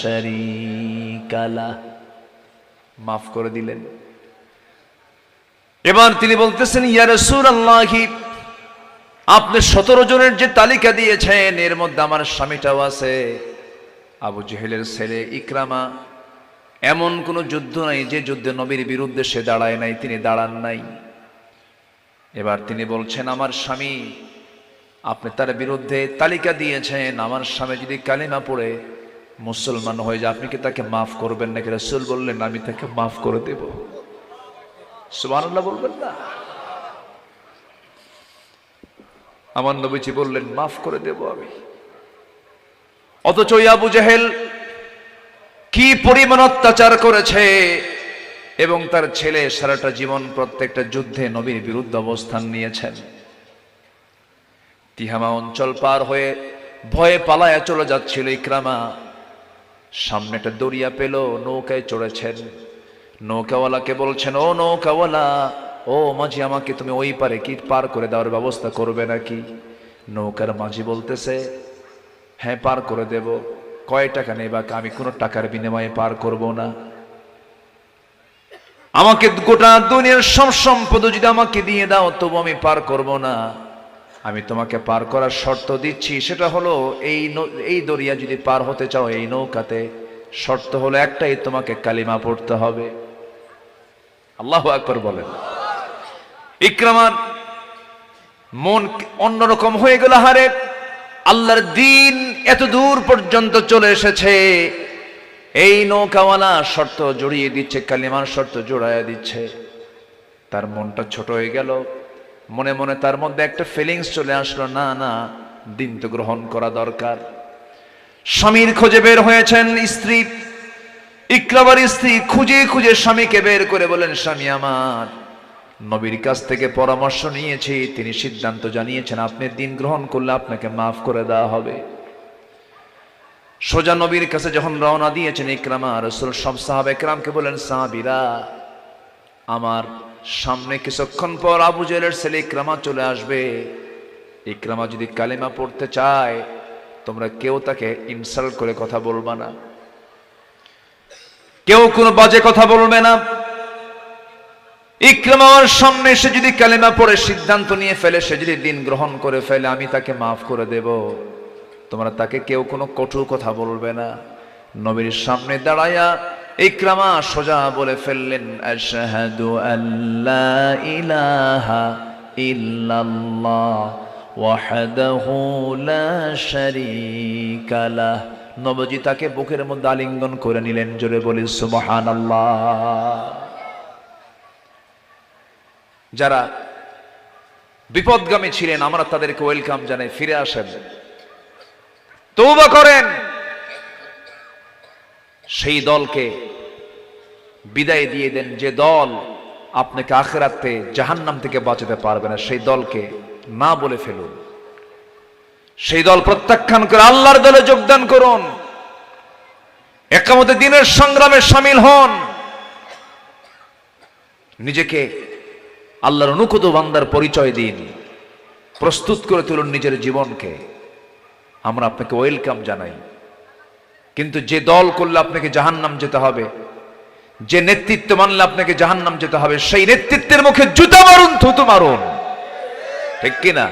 শারীকা লাহ। মাফ করে দিলেন। এবার তিনি বলতেছেন, ইয়া রাসূলুল্লাহ, আপনি 17 জনের যে তালিকা দিয়েছেন এর মধ্যে আমার স্বামীটাও আছে। আবু জেহেলের ছেলে ইকরামা, এমন কোন যুদ্ধ নাই যে যুদ্ধে নবীর বিরুদ্ধে সে দাঁড়ায় নাই, তিনি দাঁড়ান নাই। এবার তিনি বলছেন, আমার স্বামী, আপনি তার বিরুদ্ধে তালিকা দিয়েছেন, আমার স্বামী যদি কালিমা পড়ে মুসলমান হয়ে যায়, আপনি কি তাকে মাফ করবেন নাকি? রাসূল বললেন, আমি তাকে মাফ করে দেব। সুবহানাল্লাহ বলবেন না? আমার নবীজি বললেন, মাফ করে দেব আমি। অথচ আবু জেহেল কি পরিমাণ অত্যাচার করেছে, এবং তার ছেলে সারাটা জীবন প্রত্যেকটা যুদ্ধে নবীর বিরুদ্ধে অবস্থান নিয়েছেন। তিহামা অঞ্চল পার হয়ে ভয়ে পালায়া চলে যাচ্ছিল ইকরামা। সামনে একটা দরিয়া পেল, নৌকায় চড়েছেন। নৌকাওয়ালাকে বলছেন, ও নৌকাওয়ালা, ও মাঝি, আমাকে তুমি ওই পারে কি পার করে দেওয়ার ব্যবস্থা করবে নাকি? নৌকার মাঝি বলতেছে, হ্যাঁ পার করে দেব। কয় টাকা নেবা? আমি কোনো টাকার বিনিময়ে পার করব না। আমাকে গোটা দুনিয়ার সব সম্পদ যদি আমাকে দিয়ে দাও তবু আমি পার করব না। আমি তোমাকে পার করার শর্ত দিচ্ছি, সেটা হলো এই দরিয়া যদি পার হতে চাও এই নৌকাতে, শর্ত হলো একটাই, তোমাকে কালিমা পড়তে হবে। আল্লাহু আকবার বলেন। ইকরামার মন অন্যরকম হয়ে গেল। হারে, আল্লাহর দ্বীন এত দূর পর্যন্ত চলে এসেছে, এই নৌকাওয়ালা শর্ত জড়িয়ে দিচ্ছে, কালিমার শর্ত জোড়াইয়া দিচ্ছে। তার মনটা ছোট হয়ে গেল। মনে মনে তার মধ্যে একটা ফিলিংস চলে আসলো, না না, দিন তো গ্রহণ করা দরকার। স্বামীর খোঁজে বের হয়েছেন স্ত্রী। ইকরামার স্ত্রী খুঁজে খুঁজে স্বামীকে বের করে বলেন, স্বামী আমার, নবীর কাছ থেকে পরামর্শ নিয়েছি, তিনি সিদ্ধান্ত জানিয়েছেন আপনি দিন গ্রহণ করলে আপনাকে মাফ করে দেওয়া হবে। সোজা নবীর কাছে যখন রওনা দিয়েছেন ইকরামা, রাসূল সব সাহাবা ইকরামকে বলেন, সাহাবীরা, আমার সামনে কিছুক্ষণ পর আবু জেহেলের ছেলে ইকরামা চলে আসবে। ইকরামা যদি কালিমা পড়তে চায়, তোমরা কেউ তাকে ইনসাল্ট করে কথা বলবা না, কেউ কোনো বাজে কথা বলবে না। ইকরামার সামনে এসে যদি কালিমা পড়ে সিদ্ধান্ত নিয়ে ফেলে, সে যদি দিন গ্রহণ করে ফেলে, আমি তাকে মাফ করে দেব। তোমরা তাকে কেউ কোনো কটু কথা বলবে না। নবীর সামনে দাঁড়ায়া ইকরামা সোজা বলে ফেললেন, আশহাদু আল্লা ইলাহা ইল্লাল্লাহ ওয়াহদাহু লা শারীকা লাহ। নবীজি তাকে বুকের মধ্যে আলিঙ্গন করে নিলেন। জোরে বলি সুবহানাল্লাহ। যারা বিপদগামী ছিলেন আমরা তাদেরকে ওয়েলকাম জানাই, ফিরে আসেন, তওবা করেন। সেই দলকে বিদায় দিয়ে দেন যে দল আপনাকে আখিরাতে জাহান্নাম থেকে বাঁচাতে পারবে না, সেই দলকে না বলে ফেলুন। সেই দল প্রত্যাখ্যান করে আল্লাহর দলে যোগদান করুন, একামতে দ্বীনের সংগ্রামে শামিল হন, নিজেকে আল্লাহর অনুগত বান্দার পরিচয় দিন, প্রস্তুত করে তুলুন নিজের জীবনকে। আমরা আপনাকে ওয়েলকাম জানাই। কিন্তু যে দল করলে আপনাকে জাহান্নাম যেতে হবে, যে নেতৃত্ব মানলে আপনাকে জাহান্নাম যেতে হবে, সেই নেতৃত্বের মুখে জুতা মারুন, থুতু মারুন, ঠিক কিনা?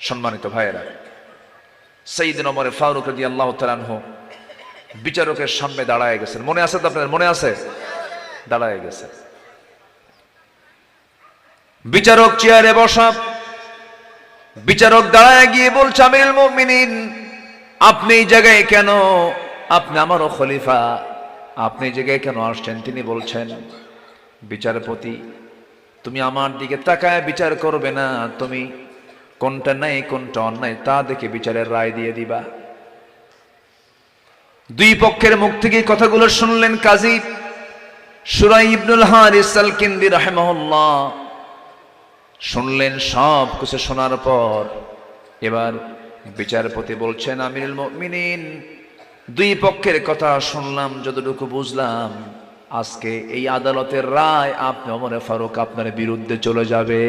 সম্মানিত ভাইয়েরা, সাইয়েদনা ওমর ফারুক রাদিয়াল্লাহু তাআলা আনহু বিচারকের সামনে দাঁড়ায় গেছেন। মনে আছে তো আপনাদের? মনে আছে? দাঁড়ায় গেছেন। বিচারক চেয়ারে বসা, বিচারক দাঁড়ায় গিয়ে বলছে, আমিরুল মুমিনিন, আপনি এই জায়গায় কেন? আপনি আমারও খলিফা, আপনি এই জায়গায় কেন আসছেন? তিনি বলছেন, বিচারপতি, তুমি আমার দিকে তাকায় বিচার করবে না, তুমি কোনটা ন্যায় কোনটা অন্যায় তা দেখে বিচারের রায় দিয়ে দিবা। দুই পক্ষের মুখ থেকে কথাগুলো শুনলেন কাজী শুরাই ইবনুল হারিস আল কিন্দি রাহিমাহুল্লাহ। শুনলেন, সব কিছু শোনার পর এবার বিচারপতি বলছেন, আমিরুল মুমিনিন, দুই পক্ষের কথা শুনলাম, যতটুকু বুঝলাম, আজকে এই আদালতের রায় আপনি ওমর ফারুক আপনার বিরুদ্ধে চলে যাবে।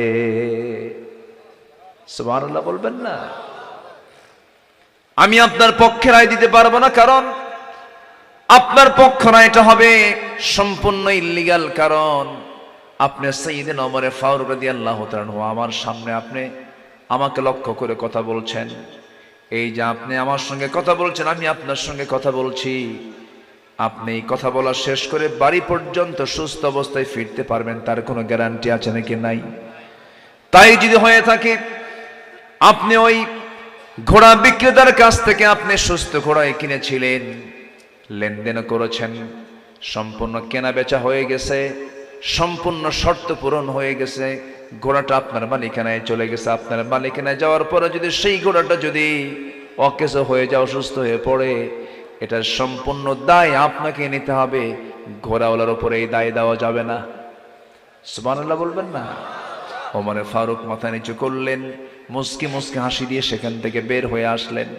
সুবহানাল্লাহ বলবেন না? আমি আপনার পক্ষে রায় দিতে পারবো না, কারণ আপনার পক্ষ রায়টা হবে সম্পূর্ণ ইল্লিগাল। কারণ আপনি সাইয়েদনা ওমর ফারুক রাদিয়াল্লাহু তাআলা আনহু আমার সামনে আপনি আমাকে লক্ষ্য করে কথা বলছেন। এই যে আপনি আমার সঙ্গে কথা বলছেন, আমি আপনার সঙ্গে কথা বলছি, আপনি কথা বলা শেষ করে বাড়ি পর্যন্ত সুস্থ অবস্থায় ফিরতে পারবেন তার কোনো গ্যারান্টি আছে নাকি? নাই। তাই যদি হয়ে থাকে, আপনি ওই ঘোড়া বিক্রেতার কাছ থেকে আপনি সুস্থ ঘোড়ায় কিনেছিলেন, লেনদেন করেছেন, সম্পূর্ণ কেনা বেচা হয়ে গেছে, সম্পূর্ণ শর্ত পূরণ হয়ে গেছে, ঘোড়াটা আপনার মালিকানায় চলে গেছে। আপনার মালিকানায় যাওয়ার পরে যদি সেই ঘোড়াটা যদি অকেজ হয়ে যায়, অসুস্থ হয়ে পড়ে, এটার সম্পূর্ণ দায় আপনাকে নিতে হবে, ঘোড়াওয়ালার উপরে এই দায় দেওয়া যাবে না। সুবহানাল্লাহ বলবেন না? ওমর ফারুক মাথা নিচু করলেন, মুস্কি মুস্কি হাসি দিয়ে সেখান থেকে বের হয়ে আসলেন।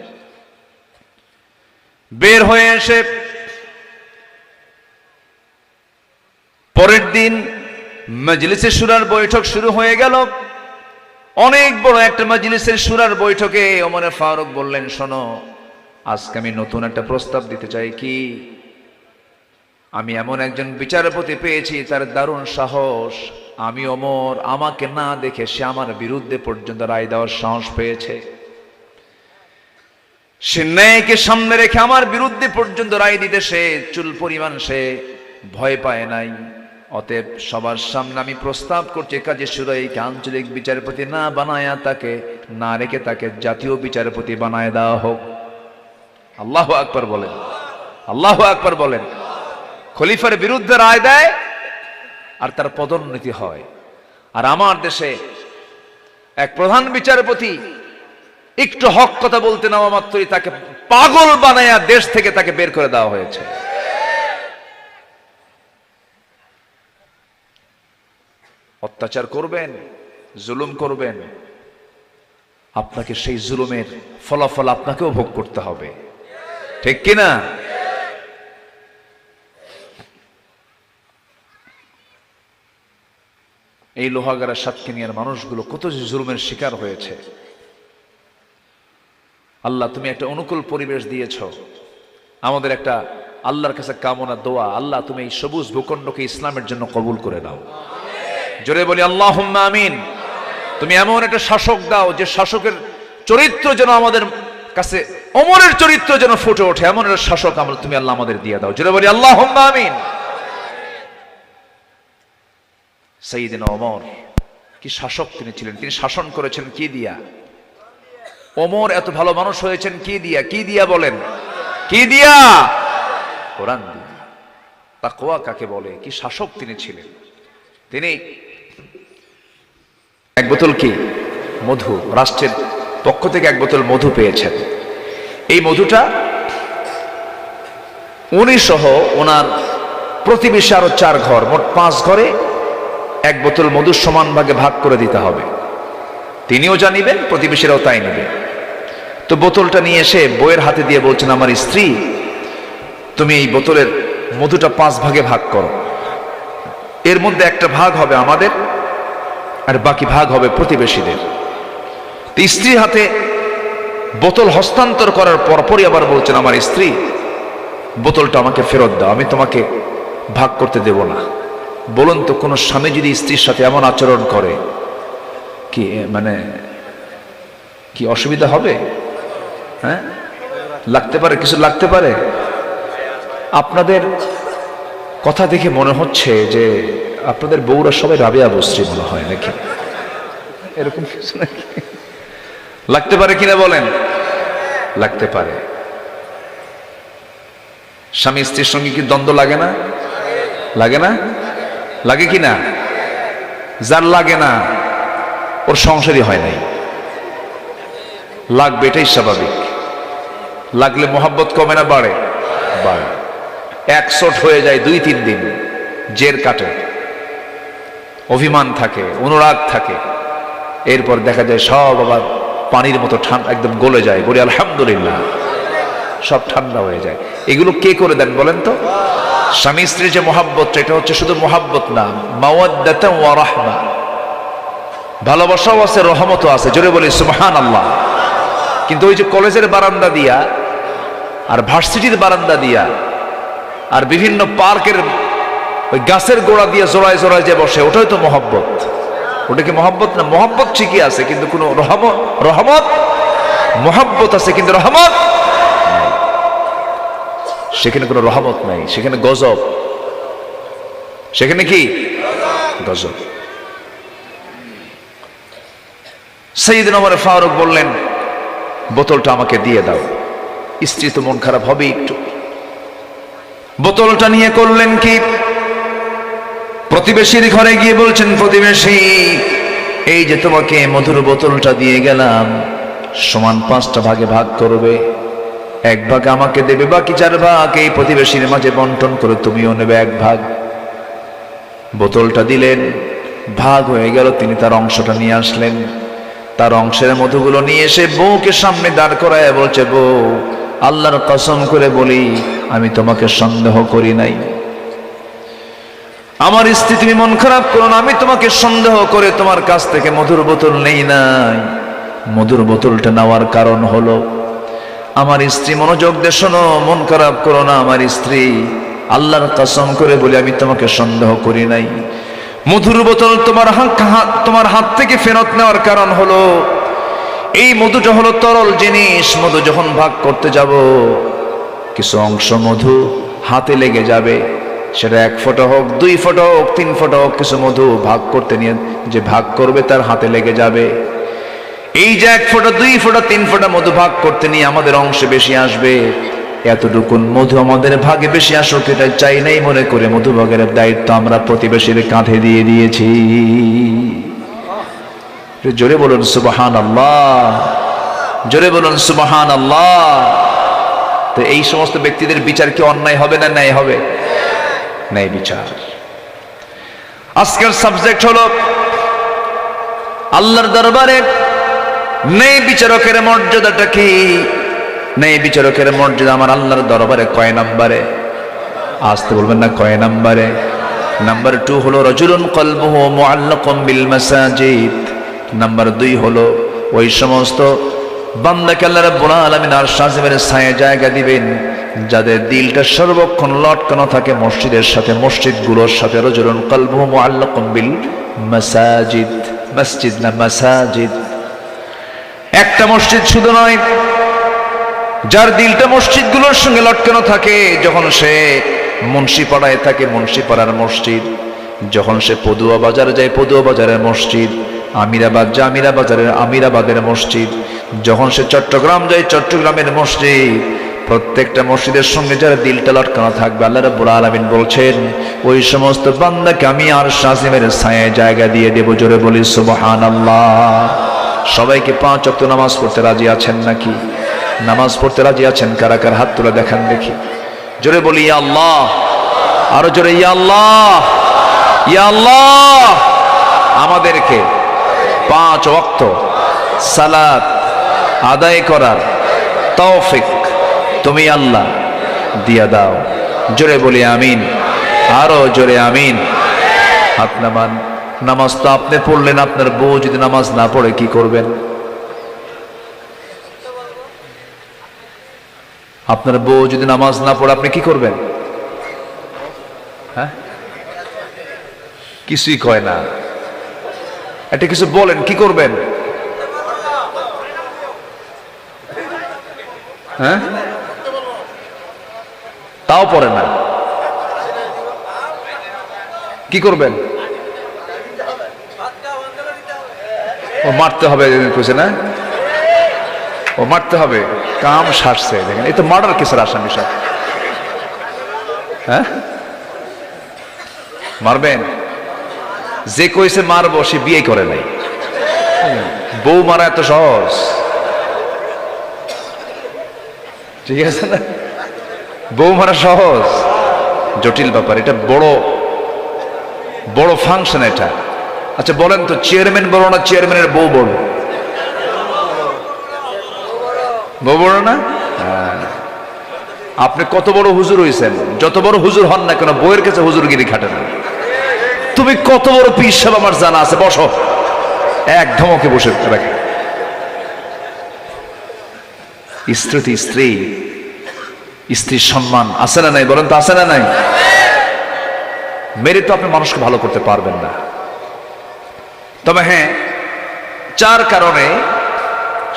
বের হয়ে এসে পরের দিন মজলিসে শুরার বৈঠক শুরু হয়ে গেল। অনেক বড় একটা মজলিসের শুরার বৈঠকে ওমর ফারুক বললেন, শোনো, আজকে আমি নতুন একটা প্রস্তাব দিতে চাই। কি? আমি এমন একজন বিচারপতি পেয়েছি, তার দারুণ সাহস। আমি ওমর, আমাকে না দেখে সে আমার বিরুদ্ধে পর্যন্ত রায় দেওয়ার সাহস পেয়েছে। সে ন্যায়কে সামনে রেখে আমার বিরুদ্ধে পর্যন্ত রায় দিতে সে চুল পরিমাণ সে ভয় পায় নাই। অতএব সবার সামনে আমি প্রস্তাব করছি, কাজী শুরাইকে আঞ্চলিক বিচারপতি না বানায়া তাকে না রেখে তাকে জাতীয় বিচারপতি বানায় দেওয়া হোক। আল্লাহু আকবার বলেন, আল্লাহু আকবার বলেন। খলিফার বিরুদ্ধে রায় দেয় আর তার পদোন্নতি হয়। আর আমার দেশে এক প্রধান বিচারপতি একটু হক কথা বলতে নেওয়া মাত্রই তাকে পাগল বানায়া দেশ থেকে তাকে বের করে দেওয়া হয়েছে। অত্যাচার করবেন, জুলুম করবেন, আপনাকে সেই জুলুমের ফলাফল আপনাকেও ভোগ করতে হবে, ঠিক কিনা? এই লোহাগাড়া সাতক্ষীরার মানুষগুলো কত যে জুলুমের শিকার হয়েছে। আল্লাহ, তুমি একটা অনুকূল পরিবেশ দিয়েছ। আমাদের একটা আল্লাহর কাছে কামনা দোয়া, আল্লাহ তুমি এই সবুজ ভূখণ্ডকে ইসলামের জন্য কবুল করে নাও। জোরে বলি আল্লাহুম্মা আমিন। তুমি এমন একটা শাসক দাও যে শাসকের চরিত্র যেন আমাদের কাছে ওমরের চরিত্র যেন ফুটে ওঠে, এমন একটা শাসক আমরা তুমি আল্লাহ আমাদের দিয়ে দাও। জোরে বলি আল্লাহুম্মা আমিন। সাইয়েদনা ওমর কি শাসক তিনি ছিলেন, তিনি শাসন করেছেন কি দিয়া? ওমর এত ভালো মানুষ হয়েছেন কি দিয়া? কি দিয়া বলেন? কি দিয়া? কোরআন দিয়া। তাকওয়া কাকে বলে? কি শাসক তিনি ছিলেন। তিনি এক বোতল কি মধু, রাষ্ট্রের পক্ষ থেকে এক বোতল মধু পেয়েছেন। এই মধুটা উনি সহ ওনার প্রতিবেশী আরো 4 ঘর, মোট 5 ঘরে এক বোতল মধু সমান ভাগে ভাগ করে দিতে হবে। তিনিও যা নিবেন, প্রতিবেশীরাও তাই নেবে। তো বোতলটা নিয়ে এসে বউয়ের হাতে দিয়ে বলছেন, আমার স্ত্রী, তুমি এই বোতলের মধুটা 5 ভাগে ভাগ করো, এর মধ্যে একটা ভাগ হবে আমাদের আর বাকি ভাগ হবে প্রতিবেশীদের। স্ত্রীর হাতে বোতল হস্তান্তর করার পরপরই আবার বলছেন, আমার স্ত্রী, বোতলটা আমাকে ফেরত দাও, আমি তোমাকে ভাগ করতে দেব না। বলুন তো, কোনো স্বামী যদি স্ত্রীর সাথে এমন আচরণ করে কি মানে কি অসুবিধা হবে? হ্যাঁ, লাগতে পারে, কিছু লাগতে পারে। আপনাদের কথা দেখে মনে হচ্ছে যে আপনাদের বউরা সবাই রাবেয়া বস্ত্রী মনে হয় নাকি, এরকম কিছু নাকি? লাগতে পারে কিনা বলেন? লাগতে পারে। স্বামী স্ত্রীর সঙ্গে কি দ্বন্দ্ব লাগে না? লাগে না? লাগে কি না? যার লাগে না ওর সংসারই হয় নাই। লাগবে, এটাই স্বাভাবিক। লাগলে মোহাব্বত কমে না বাড়ে? বাড়ে। একশট হয়ে যায় 2-3 দিন, জের কাটে, অভিমান থাকে, অনুরাগ থাকে, এরপর দেখা যায় সব আবার পানির মতো ঠান্ডা, একদম গলে যায়। বলি আলহামদুলিল্লাহ, সব ঠান্ডা হয়ে যায়। এগুলো কে করে দেন বলেন তো? স্বামী স্ত্রীর যে মোহাব্বত, এটা হচ্ছে শুধু মোহাব্বত না, মাওয়াদ্দাতান ওয়া রাহমা, ভালোবাসাও আছে, রহমতও আছে। জোরে বলি সুবহানাল্লাহ। কিন্তু ওই যে কলেজের বারান্দা দিয়া আর ভার্সিটির বারান্দা দিয়া আর বিভিন্ন পার্কের ওই গাছের গোড়া দিয়ে জোড়ায় জোড়ায় যে বসে, ওটাই তো মোহাব্বত। ওটা কি মোহাব্বত না? মোহাব্বত ঠিকই আছে, কিন্তু কোনো রহমত মোহাব্বত আছে কিন্তু রহমত নাই। সেখানে কোনো রহমত নাই, সেখানে গজব। সেখানে কি গজব। সাইয়েদনা ওমর ফারুক বললেন, বোতলটা আমাকে দিয়ে দাও। স্ত্রী তো মন খারাপ হবে একটু। বোতলটা নিয়ে করলেন কি, প্রতিবেশীর ঘরে গিয়ে বলছেন, প্রতিবেশী, এই যে তোমাকে মধুর বোতলটা দিয়ে গেলাম, সমান 5টা ভাগে ভাগ করবে। 1 ভাগ আমাকে দেবে, বাকি 4 ভাগ এই প্রতিবেশীর মাঝে বন্টন করে তুমিও নেবে 1 ভাগ। বোতলটা দিলেন, ভাগ হয়ে গেল। তিনি তার অংশটা নিয়ে আসলেন। তার অংশের মধুগুলো নিয়ে এসে বউকে সামনে দাঁড় করায় বলছে, বউ, আল্লাহর কসম করে বলি, আমি তোমাকে সন্দেহ করি নাই। আমার স্ত্রী, তুমি মন খারাপ করো না, আমি তোমাকে সন্দেহ করে তোমার কাছ থেকে মধুর বোতল নেই নাই। মধুর বোতলটা নেওয়ার কারণ হলো, আমার স্ত্রী, মনোযোগ দিয়ে শোনো, মন খারাপ করো না আমার স্ত্রী, আল্লাহর কসম করে বলি, আমি তোমাকে সন্দেহ করি নাই। মধুর বোতল তোমার হাত থেকে ফেরত নেওয়ার কারণ হলো, এই মধুটা হলো তরল জিনিস। মধু যখন ভাগ করতে যাব, কিছু অংশ মধু হাতে লেগে যাবে। সেটা 1 ফোঁটা হোক, 2 ফোঁটা হোক, 3 ফোঁটা হোক, কিছু মধু ভাগ করতে নিয়ে যে ভাগ করবে তার হাতে লেগে যাবে। এই যে 1 ফোঁটা, 2 ফোঁটা, 3 ফোঁটা মধু ভাগ করতে নিয়ে আমাদের অংশে বেশি আসবে। এতটুকুন মধু আমাদের ভাগে বেশি আসুক, এটা চাই নাই মনে করে মধু ভাগের দায়িত্ব আমরা প্রতিবেশীর কাঁধে দিয়ে দিয়েছি। জোরে বলুন সুবহানাল্লাহ, জোরে বলুন সুবহানাল্লাহ। তো এই সমস্ত ব্যক্তিদের বিচার কি অন্যায় হবে না ন্যায় হবে? ন্যায় বিচার। আজকের সাবজেক্ট হলো আল্লাহর দরবারে ন্যায় বিচারকের মর্যাদাটা কি? ন্যায় বিচারকের মর্যাদা আমার আল্লাহর দরবারে কয় নম্বরে? আসতে বলবেন না, কয় নম্বরে? নাম্বার 2 হলো রাজুলুন কলবুহু মুআল্লাকুম বিল মাসাজিদ। নাম্বার 2 হলো ওই সমস্ত বান্দাকে আল্লাহ রাব্বুল আলামিন আর শাযমের ছায়া জায়গা দিবেন যাদের দিলটা সর্বক্ষণ লটকানো থাকে মসজিদের সাথে, মসজিদগুলোর সাথে। রাজুলুন কলবুহু মুআল্লাকুম বিল মাসাজিদ, মসজিদ না মাসাজিদ। একটা মসজিদ শুধু নয়, যার দিলটা মসজিদগুলোর সঙ্গে লটকানো থাকে। যখন সে মুন্সিপাড়ায় থাকে, মুন্সিপাড়ার মসজিদ। যখন সে পদুয়া বাজার যায়, পদুয়া বাজারের মসজিদ। আমিরাবাদ যায়, আমিরাবাজারের আমিরাবাদের মসজিদ। যখন সে চট্টগ্রাম যায়, চট্টগ্রামের মসজিদ। প্রত্যেকটা মসজিদের সঙ্গে যারা দিলটা লটকানো থাকবে, আল্লাহ রাব্বুল আলামিন বলছেন ওই সমস্ত বান্দাকে আমি আরশ আজিমের ছায়ায় জায়গা দিয়ে দেব। জোরে বলি সুবহানাল্লাহ। সবাইকে 5 ওয়াক্ত নামাজ পড়তে রাজি আছেন নাকি? নামাজ পড়তে রাজি আছেন কারা কারা? হাত তুলে দেখান দেখি। জোরে বলি ইয়া আল্লাহ, আরো জোরে ইয়া আল্লাহ, ইয়া আল্লাহ। আমাদেরকে 5 ওয়াক্ত সালাত আদায় করার তৌফিক তুমি আল্লাহ দিয়া দাও। জোরে বলি আমিন, আরো জোরে আমিন। হাত নামান। নামাজ তো আপনি পড়লেন, আপনার বউ যদি নামাজ না পড়ে কি করবেন? আপনার বউ যদি নামাজ না পড়ে আপনি কি করবেন? হ্যাঁ, কিছুই কয় না। এটা কিছু বলেন, কি করবেন? হ্যাঁ, তাও পড়ে না, কি করবেন? ও মারতে হবে কইছে না? ও মারতে হবে, কাম সারছে। দেখেন, এই তো মার্ডার কেসের আসামি সব। হ্যাঁ, মারবেন? যে কইছে মারবো সে বিয়ে করে নাই। বউ মারা এত সহজ? ঠিক আছে না? বউ মারা সহজ? জটিল ব্যাপার। এটা বড় বড় ফাংশন এটা। আচ্ছা বলেন তো, চেয়ারম্যান বড় না চেয়ারম্যানের বউ বড়? বউ বড় না? আপনি কত বড় হুজুর হইছেন, যত বড় হুজুর হন না কেন, বউয়ের কাছে হুজুরগিরি খাটে না। তুমি কত বড় পীর সাহেব আমার জানা আছে, বসো। এক ধমকে বসে রাখে। স্ত্রী স্ত্রী, স্ত্রীর সম্মান আছে না নাই? বলেন তো আছে না নাই? মেরে তো আপনি মানুষকে ভালো করতে পারবেন না। তবে হ্যাঁ, 4 কারণে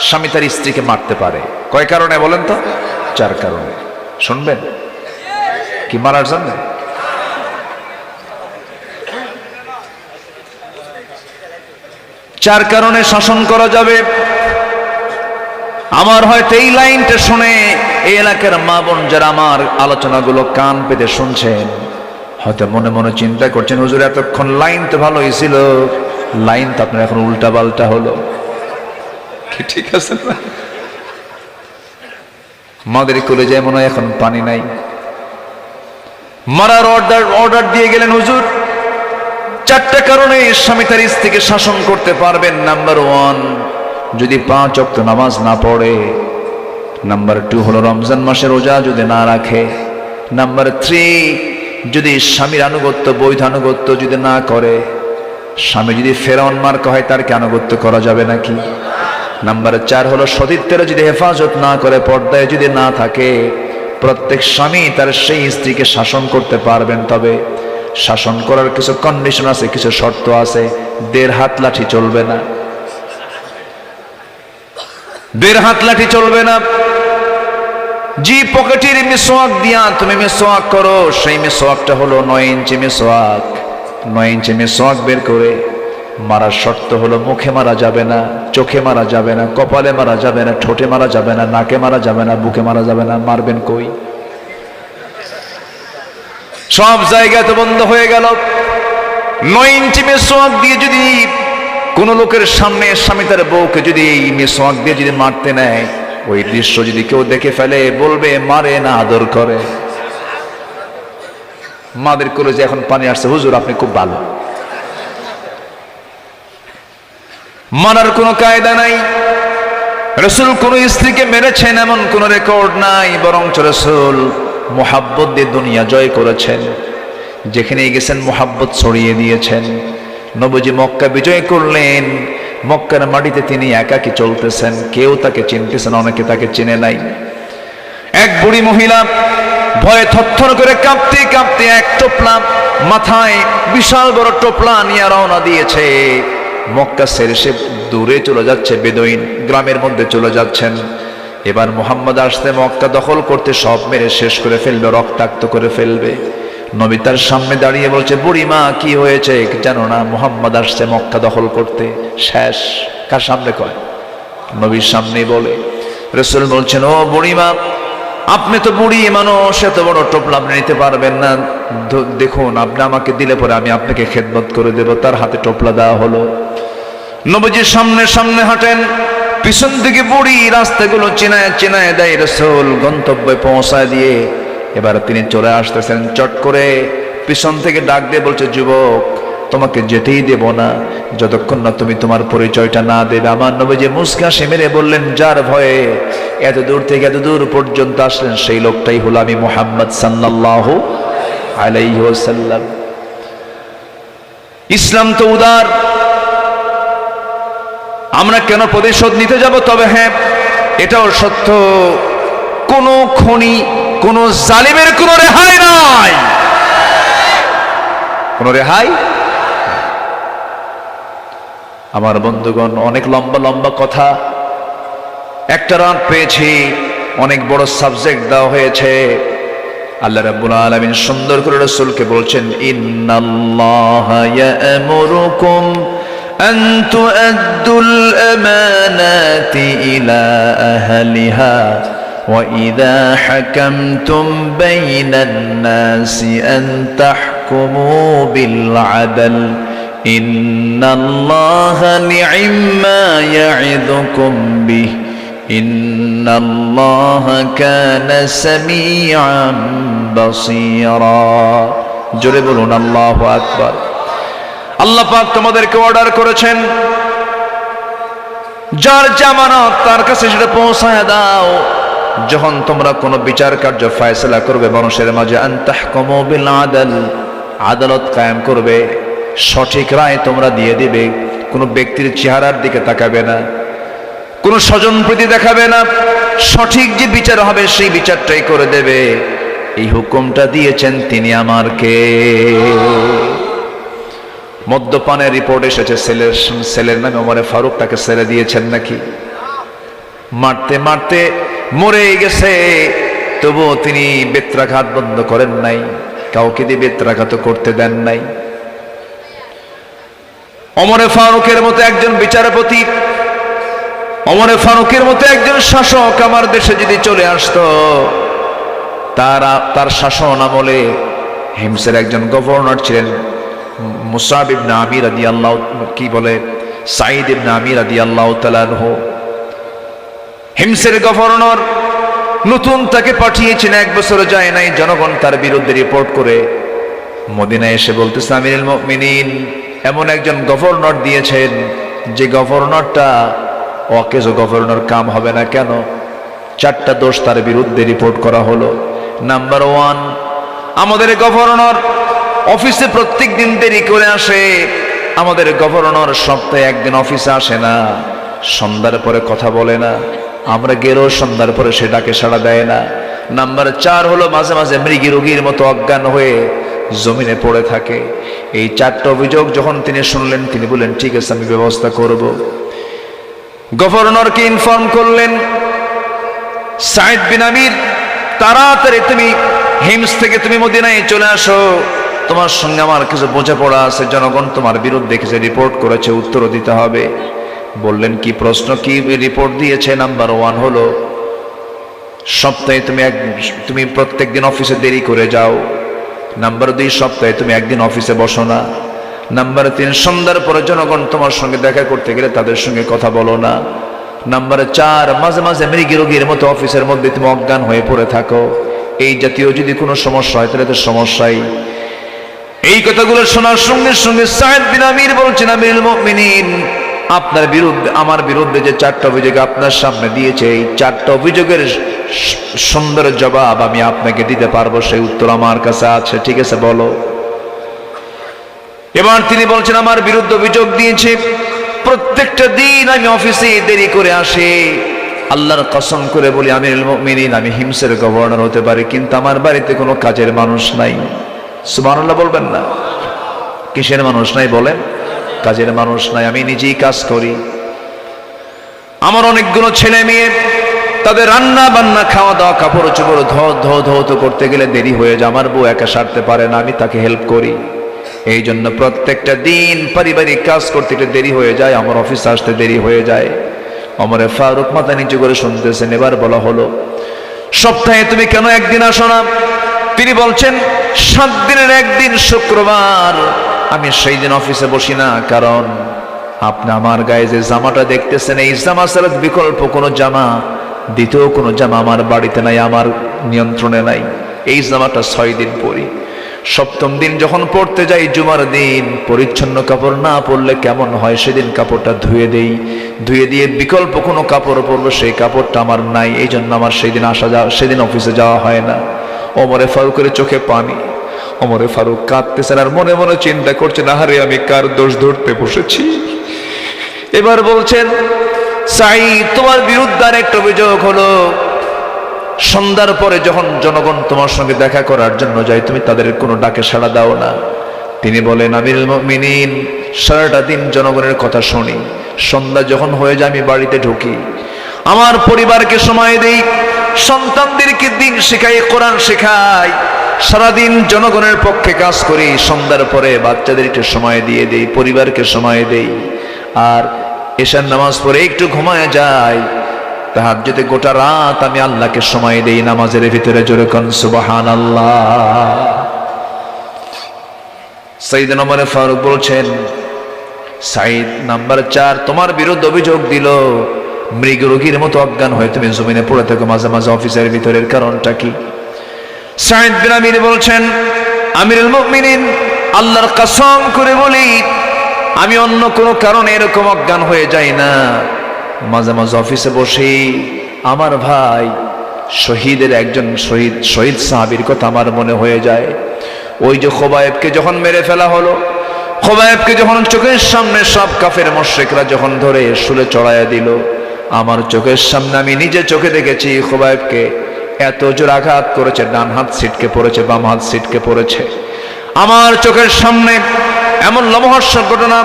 স্বামী তার স্ত্রীকে মারতে পারে। কয় কারণে বলেন তো? 4 কারণে। শুনবেন কি মারার জন্য? চার কারণে শাসন করা যাবে। আমার হয়তো এই লাইনটা শুনে এই এলাকার মা বোন যারা আমার আলোচনাগুলো কান পেতে শুনছেন, হয়তো মনে মনে চিন্তা করছেন, হুজুর এতক্ষণ লাইন তো ভালো হয়েছিল, লাইন তো আপনার এখন উল্টা পাল্টা হলো। কি ঠিক আছে না? মাদের কলেজায় মনে হয় এখন পানি নাই। মারার অর্ডার দিয়ে গেলেন হুজুর। 4টা কারণে স্বামী তার স্ত্রীকে শাসন করতে পারবেন। নাম্বার 1, যদি 5 ওয়াক্ত নামাজ না পড়ে। নাম্বার 2 হলো রমজান মাসের রোজা যদি না রাখে। নাম্বার 3, যদি স্বামীর আনুগত্য, বৈধ আনুগত্য যদি না করে। স্বামী যদি ফেরাউন মার্কা হয়, তার কি আনুগত্য করা যাবে নাকি? নাম্বার 4 হলো সতীত্বের যদি হেফাজত না করে, পর্দায় যদি না থাকে। প্রত্যেক স্বামী তার সেই স্ত্রীকে শাসন করতে পারবেন, তবে শাসন করার কিছু কন্ডিশন আছে, কিছু শর্ত আছে। 1.5 হাত লাঠি চলবে না। 1.5 হাত লাঠি চলবে না। জি পকেটের মিসওয়াক দিয়া তুমি মিসওয়াক করো, সেই মিসওয়াকটা হলো 9 ইঞ্চি মিসওয়াক। 9 ইঞ্চি মিসওয়াক বের করে মারার শর্ত হলো মুখে মারা যাবে না, চোখে মারা যাবে না, কপালে মারা যাবে না, ঠোঁটে মারা যাবে না, নাকে মারা যাবে না, বুকে মারা যাবে না। মারবেন কই? সব জায়গায় তো বন্ধ হয়ে গেল। 9 ইঞ্চি মিসওয়াক দিয়ে যদি কোন লোকের সামনে স্বামী তার বউকে যদি এই মিসওয়াক দিয়ে যদি মারতে নেয়, ওই দৃশ্য যদি কেউ দেখে ফেলে, বলবে মারে না আদর করে। মাদের কলেজে এখন পানি আসছে, হুজুর আপনি খুব ভালো। মারার কোনো কায়দা নাই। রাসূল কোন স্ত্রীকে মেরেছেন এমন কোন রেকর্ড নাই, বরং রাসূল মুহাব্বত দিয়ে দুনিয়া জয় করেছেন। যেখানে গেছেন মুহাব্বত ছড়িয়ে দিয়েছেন। নবীজি মক্কা বিজয় করলেন, মক্কার মাটিতে তিনি একাকী চলতেছেন, কেউ তাকে চিনতেছেন, অনেকে তাকে চিনে নাই। এক বুড়ি মহিলা ভয়ে থরথর করে কাঁপতে কাঁপতে এক টোপলা মাথায় বিশাল বড় টোপলা নিয়ে রওনা দিয়েছে। মক্কা ছেড়ে সে দূরে চলে যাচ্ছে, বেদুইন গ্রামের মধ্যে চলে যাচ্ছেন। এবার মুহাম্মদ আসতে মক্কা দখল করতে সব মেরে শেষ করে ফেলবে, রক্তাক্ত করে ফেলবে। নবী তার সামনে দাঁড়িয়ে বলছে, বুড়িমা কি হয়েছে জানো না? মুহাম্মদ আসছে মক্কা দখল করতে, শেষ। কার সামনে কয়? নবীর সামনে বলে। রাসূল বলছেন, ও বুড়িমা, আপনি তো বুড়ি মানুষ, এত বড় টোপলা আপনি নিতে পারবেন না, দেখুন আপনি আমাকে দিলে পরে আমি আপনাকে খেদমত করে দেব। তার হাতে টোপলা দেওয়া হলো। নবীজির সামনে সামনে হাঁটেন, পিছন দিকে বুড়ি রাস্তাগুলো চেনায় চেনায় দেয় রাসূল গন্তব্যে পৌঁছায় দিয়ে। এবার তিনি চলে আসতেছেন, চট করে পিছন থেকে ডাক দিয়ে বলছে, যুবক তোমাকে যেতেই দেব না যতক্ষণ না তুমি তোমার পরিচয়টা না দেবে। আমার নবীজি মুস্কা হাসি মেরে বললেন, যার ভয়ে এত দূর থেকে এত দূর পর্যন্ত আসলেন সেই লোকটাই হলো আমি মুহাম্মদ সাল্লাল্লাহু আলাইহি ওয়াসাল্লাম। ইসলাম তো উদার, আমরা কেন প্রতিশোধ নিতে যাব? তবে হ্যাঁ, এটাও সত্য, কোন খনি কোন জালিমের কোন রেহাই নাই, কোন রেহাই। আমার বন্ধুগণ, অনেক লম্বা লম্বা কথা, একটা রাত পেয়েছি, অনেক বড় সাবজেক্ট দেওয়া হয়েছে। আল্লাহ রাব্বুল আলামিন সুন্দর করে রাসূলকে বলছেন, ইন্নাল্লাহা ইয়া'মুরুকুম আন তু'আদ্দুল আমানাতি ইলা আহলিহা ওয়া ইযা হাকামতুম বাইনান নাসি আন তাহকুমু বিল আদল ইন্নাল্লাহা নি'ম্মা ইয়া'ইযুকুম বিহি ইন্নাল্লাহা কানা সামিআন বাসীরা। জোরে বলুন আল্লাহু আকবার। আল্লাহ পাক তোমাদেরকে অর্ডার করেছেন, যার জামানত তার কাছে সেটা পৌঁছায় দাও। যখন তোমরা কোনো বিচার কার্য ফয়সালা করবে মানুষের মাঝে, আন তাহকুমু বিল আদল, আদালত কায়েম করবে, সঠিক রায় তোমরা দিয়ে দিবে। কোনো ব্যক্তির চেহারার দিকে তাকাবে না, কোনো স্বজন প্রীতি দেখাবে না, সঠিক যে বিচার হবে সেই বিচারটাই করে দেবে। এই হুকুমটা দিয়েছেন তিনি আমার কে? মদ্যপানের রিপোর্ট এসেছে, ছেলের নামে ওমরে ফারুক, তাকে ছেড়ে দিয়েছেন নাকি? মারতে মারতে মরে গেছে, তবুও তিনি বেত্রাঘাত বন্ধ করেন নাই, কাউকে দিয়ে বেত্রাঘাত করতে দেন নাই। ওমরে ফারুকের মতো একজন বিচারপতি, ওমরে ফারুকের মতো একজন শাসক আমার দেশে যদি চলে আসতো, তার শাসন আমলে হিমসের একজন গভর্নর ছিলেন মুসাব ইবনে আমির রাদিয়াল্লাহু, কি বলে, সাঈদ ইবনে আমির রাদিয়াল্লাহু তাআলা আনহু, হিমসের গভর্নর। নতুন তাকে পাঠিয়েছেন, 1 বছর যায় নাই, জনগণ তার বিরুদ্ধে রিপোর্ট করে মদিনায় এসে বলতেছে, আমিরুল মুমিনিন এমন একজন গভর্নর দিয়েছেন যে গভর্নরটা অকেজো গভর্নর, কাম হবে না কেন? 4টা দোষ তার বিরুদ্ধে রিপোর্ট করা হলো। নাম্বার 1, আমাদের গভর্নর অফিসে প্রত্যেক দিন দেরি করে আসে। আমাদের গভর্নর সপ্তাহে 1 দিন অফিসে আসে না, সন্ধ্যার পরে কথা বলে না, আমরা গেলেও সন্ধ্যার পরে সে ডাকে সাড়া দেয় না। নাম্বার 4 হলো মাঝে মাঝে মৃগী রোগীর মতো অজ্ঞান হয়ে জমিনে পড়ে থাকে। এই 4টা অভিযোগ যখন তিনি শুনলেন, তিনি বললেন, ঠিক আছে আমি ব্যবস্থা করব। গভর্নরকে ইনফর্ম করলেন, সাঈদ বিন আমির তাড়াতাড়ি তুমি হিমস থেকে তুমি মদিনায় চলে আসো, তোমার সঙ্গে আমার কিছু বোঝাপড়া আছে, জনগণ তোমার বিরুদ্ধে কিছু রিপোর্ট করেছে, উত্তরও দিতে হবে। বললেন, কি প্রশ্ন, কি রিপোর্ট দিয়েছে? নাম্বার 1 হলো সপ্তাহে তুমি প্রত্যেক দিন অফিসে দেরি করে যাও। নাম্বার 2, সপ্তাহে তুমি 1 দিন অফিসে বসো না। নাম্বার 3, সন্ধ্যার পরে জনগণ তোমার সঙ্গে দেখা করতে গেলে তাদের সঙ্গে কথা বলো না। নাম্বার 4, মাঝে মাঝে মৃগী রোগীর মতো অফিসের মধ্যে তুমি অজ্ঞান হয়ে পড়ে থাকো। এই জাতীয় যদি কোনো সমস্যা হয় তাহলে তো সমস্যাই। এই কথাগুলো শোনার সঙ্গে সঙ্গে সাঈদ বিন আমির বলছেন, আমিরুল মুমিনিন আপনার বিরুদ্ধে, আমার বিরুদ্ধে যে 4টা অভিযোগ আপনার সামনে দিয়েছে, এই 4টা অভিযোগের সুন্দর জবাব আমি আপনাকে দিতে পারবো, সেই উত্তর আমার কাছে আছে। ঠিক আছে, বলো। এবার তিনি বলছেন, আমার বিরুদ্ধে অভিযোগ দিয়েছে, প্রত্যেকটা দিন আমি অফিসে দেরি করে আসি। আল্লাহর কসম করে বলি, আমিরুল মুমিনিন আমি হিমসের গভর্নর হতে পারি, কিন্তু আমার বাড়িতে কোনো কাজের মানুষ নাই। সুবহানাল্লাহ বলবেন না? কিসের মানুষ নাই বলেন? কাজের মানুষ নাই, আমি নিজেই কাজ করি। আমার অনেকগুলো ছেলে মেয়ে, তাদের রান্না বান্না, খাওয়া দাওয়া, কাপড় চোপড় ধৌত করতে গেলে দেরি হয়ে যায়। আমার বউ একা সারতে পারে না, আমি তাকে হেল্প করি। এই জন্য প্রত্যেকটা দিন পারিবারিক কাজ করতে গেলে দেরি হয়ে যায়, আমার অফিসে আসতে দেরি হয়ে যায়। ওমরে ফারুক মাথা নিচু করে শুনতেছেন। এবার বলা হলো, সপ্তাহে তুমি কেন একদিন আসো না? তিনি বলছেন 7 দিনের একদিন শুক্রবার আমি সেই দিন অফিসে বসি না, কারণ আপনি আমার গায়ে যে জামাটা দেখতেছেন এই জামা ছাড়া বিকল্প কোনো জামা, দ্বিতীয় কোনো জামা আমার বাড়িতে নাই, আমার নিয়ন্ত্রণে নাই। এই জামাটা 6 দিন পরি। 7ম দিন যখন পড়তে যাই জুমার দিন, পরিচ্ছন্ন কাপড় না পরলে কেমন হয়, সেদিন কাপড়টা ধুয়ে দেই, ধুয়ে দিয়ে বিকল্প কোনো কাপড় পরবো, সেই কাপড়টা আমার নাই, এই জন্য আমার সেদিন সেদিন অফিসে যাওয়া হয় না। ওমরে ফারুকের চোখে পানি। ওমরে ফারুক কাঁদতেছেন আর মনে মনে চিন্তা করছেন, আহারে আমি কার দোষ ধরতে বসেছি। এবার বলছেন, সাঈদ তোমার বিরুদ্ধে আরেকটা অভিযোগ হলো, সন্ধ্যার পরে যখন জনগণ তোমার সঙ্গে দেখা করার জন্য যায় তুমি তাদের কোনো ডাকে সাড়া দাও না। তিনি বলেন, আমিরুল মুমিনিন, সারাটা দিন জনগণের কথা শুনি, সন্ধ্যা যখন হয়ে যায় আমি বাড়িতে ঢুকি, আমার পরিবারকে সময় দেই, সন্তানদেরকে দিন শেখাই, কোরআন শেখাই, সারাদিন জনগণের পক্ষে কাজ করি, সন্ধ্যার পরে বাচ্চাদেরকে সময় দিয়ে দেই, পরিবারকে সময় দেই, আর এশার নামাজ পড়ে একটু ঘুমায় যায়। তাহাজ্জুদে গোটা রাত আমি আল্লাহকে সময় দেই নামাজের ভিতরে। জোরে কোন সুবহানাল্লাহ। সাইয়েদনা ওমর ফারুক বলছেন, সাঈদ নাম্বার 4 তোমার বিরুদ্ধে অভিযোগ দিল, মৃগ রোগীর মতো অজ্ঞান হয়ে তুমি জমিনে পড়ে থাকো মাঝে মাঝে অফিসের ভিতরের কারণটা কি? সাঈদ বিন আমির বলছেন, আমিরুল মুমিনিন, আল্লাহর কসম করে বলি আমি অন্য কোনো কারণে এরকম অজ্ঞান হয়ে যাই না, মাঝে মাঝে অফিসে বসে আমার ভাই শহীদের একজন শহীদ সাহাবীর কথা আমার মনে হয়ে যায়। ওই যে খোবায়েবকে যখন মেরে ফেলা হলো, খোবায়েবকে যখন চোখের সামনে সব কাফের মুশরিকরা যখন ধরে শুলে চড়াইয়া দিল, আমার চোখের সামনে আমি নিজে চোখে দেখেছি খোবায়েবকে এত জোর আঘাত করেছে, ডান হাত ছিটকে পড়েছে, বাম হাত ছিটকে পড়েছে। আমার চোখের সামনে এমন লোমহর্ষক ঘটনা,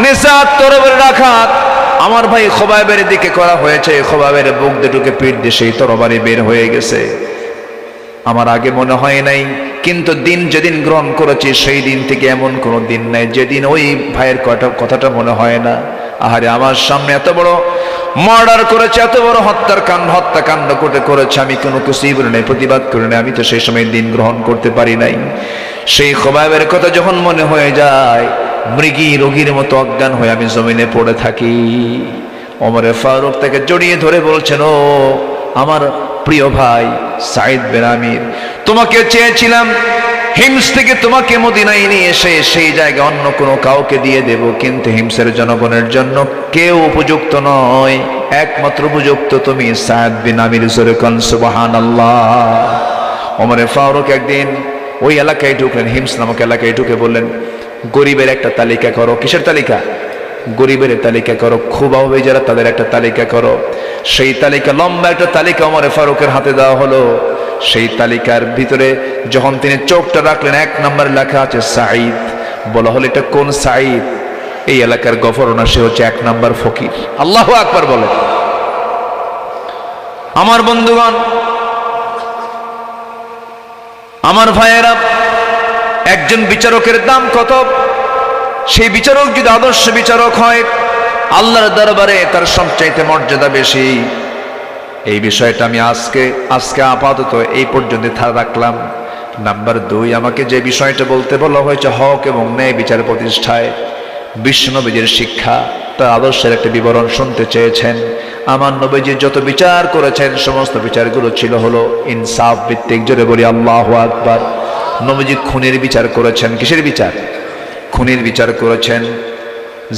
নিজাত তরবারির আঘাত আমার ভাই খোবায়েবের দিকে করা হয়েছে, খোবায়েবের বুক দিয়ে ঢুকে পিঠ দিয়ে সেই তরবারি বের হয়ে গেছে। আমার আগে মনে হয় নাই, কিন্তু দিন যেদিন গ্রহণ করেছি সেই দিন থেকে এমন কোনো দিন নাই যেদিন ওই ভাইয়ের কথাটা মনে হয় না। আহারে আমার সামনে এত বড় মার্ডার করেছে, এত বড় হত্যাকাণ্ড করেছে, আমি কোনো কিছুই বলি নাই, প্রতিবাদ করি নাই, আমি তো সেই সময় দিন গ্রহণ করতে পারি নাই। সেই খোবায়েবের কথা যখন মনে হয়ে যায়, মৃগী রোগীর মতো অজ্ঞান হয়ে আমি জমিনে পড়ে থাকি। ওমরে ফারুক তাকে জড়িয়ে ধরে বলছেন, ও আমার প্রিয় ভাই সাঈদ বিন আমির, তোমাকে চেয়েছিলাম হিমস থেকে তোমাকে মদিনায় নিয়ে এসে সেই জায়গায় অন্য কোনো কাউকে দিয়ে দেব, কিন্তু হিমসের জনগণের জন্য কেউ উপযুক্ত নয়, একমাত্র উপযুক্ত তুমি সাঈদ বিন আমির। জোরে কোন সুবহানাল্লাহ। ওমরে ফারুক একদিন ওই এলাকায় ঢুকলেন, হিমস নামক এলাকায় ঢুকে বললেন, গরিবের একটা তালিকা করো। কিসের তালিকা? গরিবের তালিকা করো, খুব অভাবী যারা তাদের একটা তালিকা করো। সেই তালিকা, লম্বা একটা তালিকা ওমরে ফারুকের হাতে দেওয়া হলো। সেই তালিকার ভিতরে যখন তিনি চোখটা রাখলেন, 1 নম্বরে লেখা আছে সাঈদ। বলা হলো, এটা কোন সাঈদ? এই এলাকার গভর্নর, সে হচ্ছে 1 নম্বর ফকির। আল্লাহু আকবার বলে। আমার বন্ধুগণ, আমার ভাইয়েরা, একজন বিচারকের দাম কত? সেই বিচারক যদি আদর্শ বিচারক হয়, আল্লাহর দরবারে তার সবচাইতে মর্যাদা বেশি। এই বিষয়টা আমি আজকে আপাতত এই পর্যন্ত রাখলাম। নাম্বার 2, আমাকে যে বিষয়টা বলতে বলা হয়েছে হক এবং ন্যায় বিচার প্রতিষ্ঠায় বিশ্বনবীর শিক্ষা, তার আদর্শের একটা বিবরণ শুনতে চেয়েছেন। আমার নবীজি যত বিচার করেছেন সমস্ত বিচারগুলো ছিল হলো ইনসাফ ভিত্তিক। জোরে বলি আল্লাহু আকবার। নবীজি খুনের বিচার করেছেন। কিসের বিচার? খুনের বিচার করেছেন,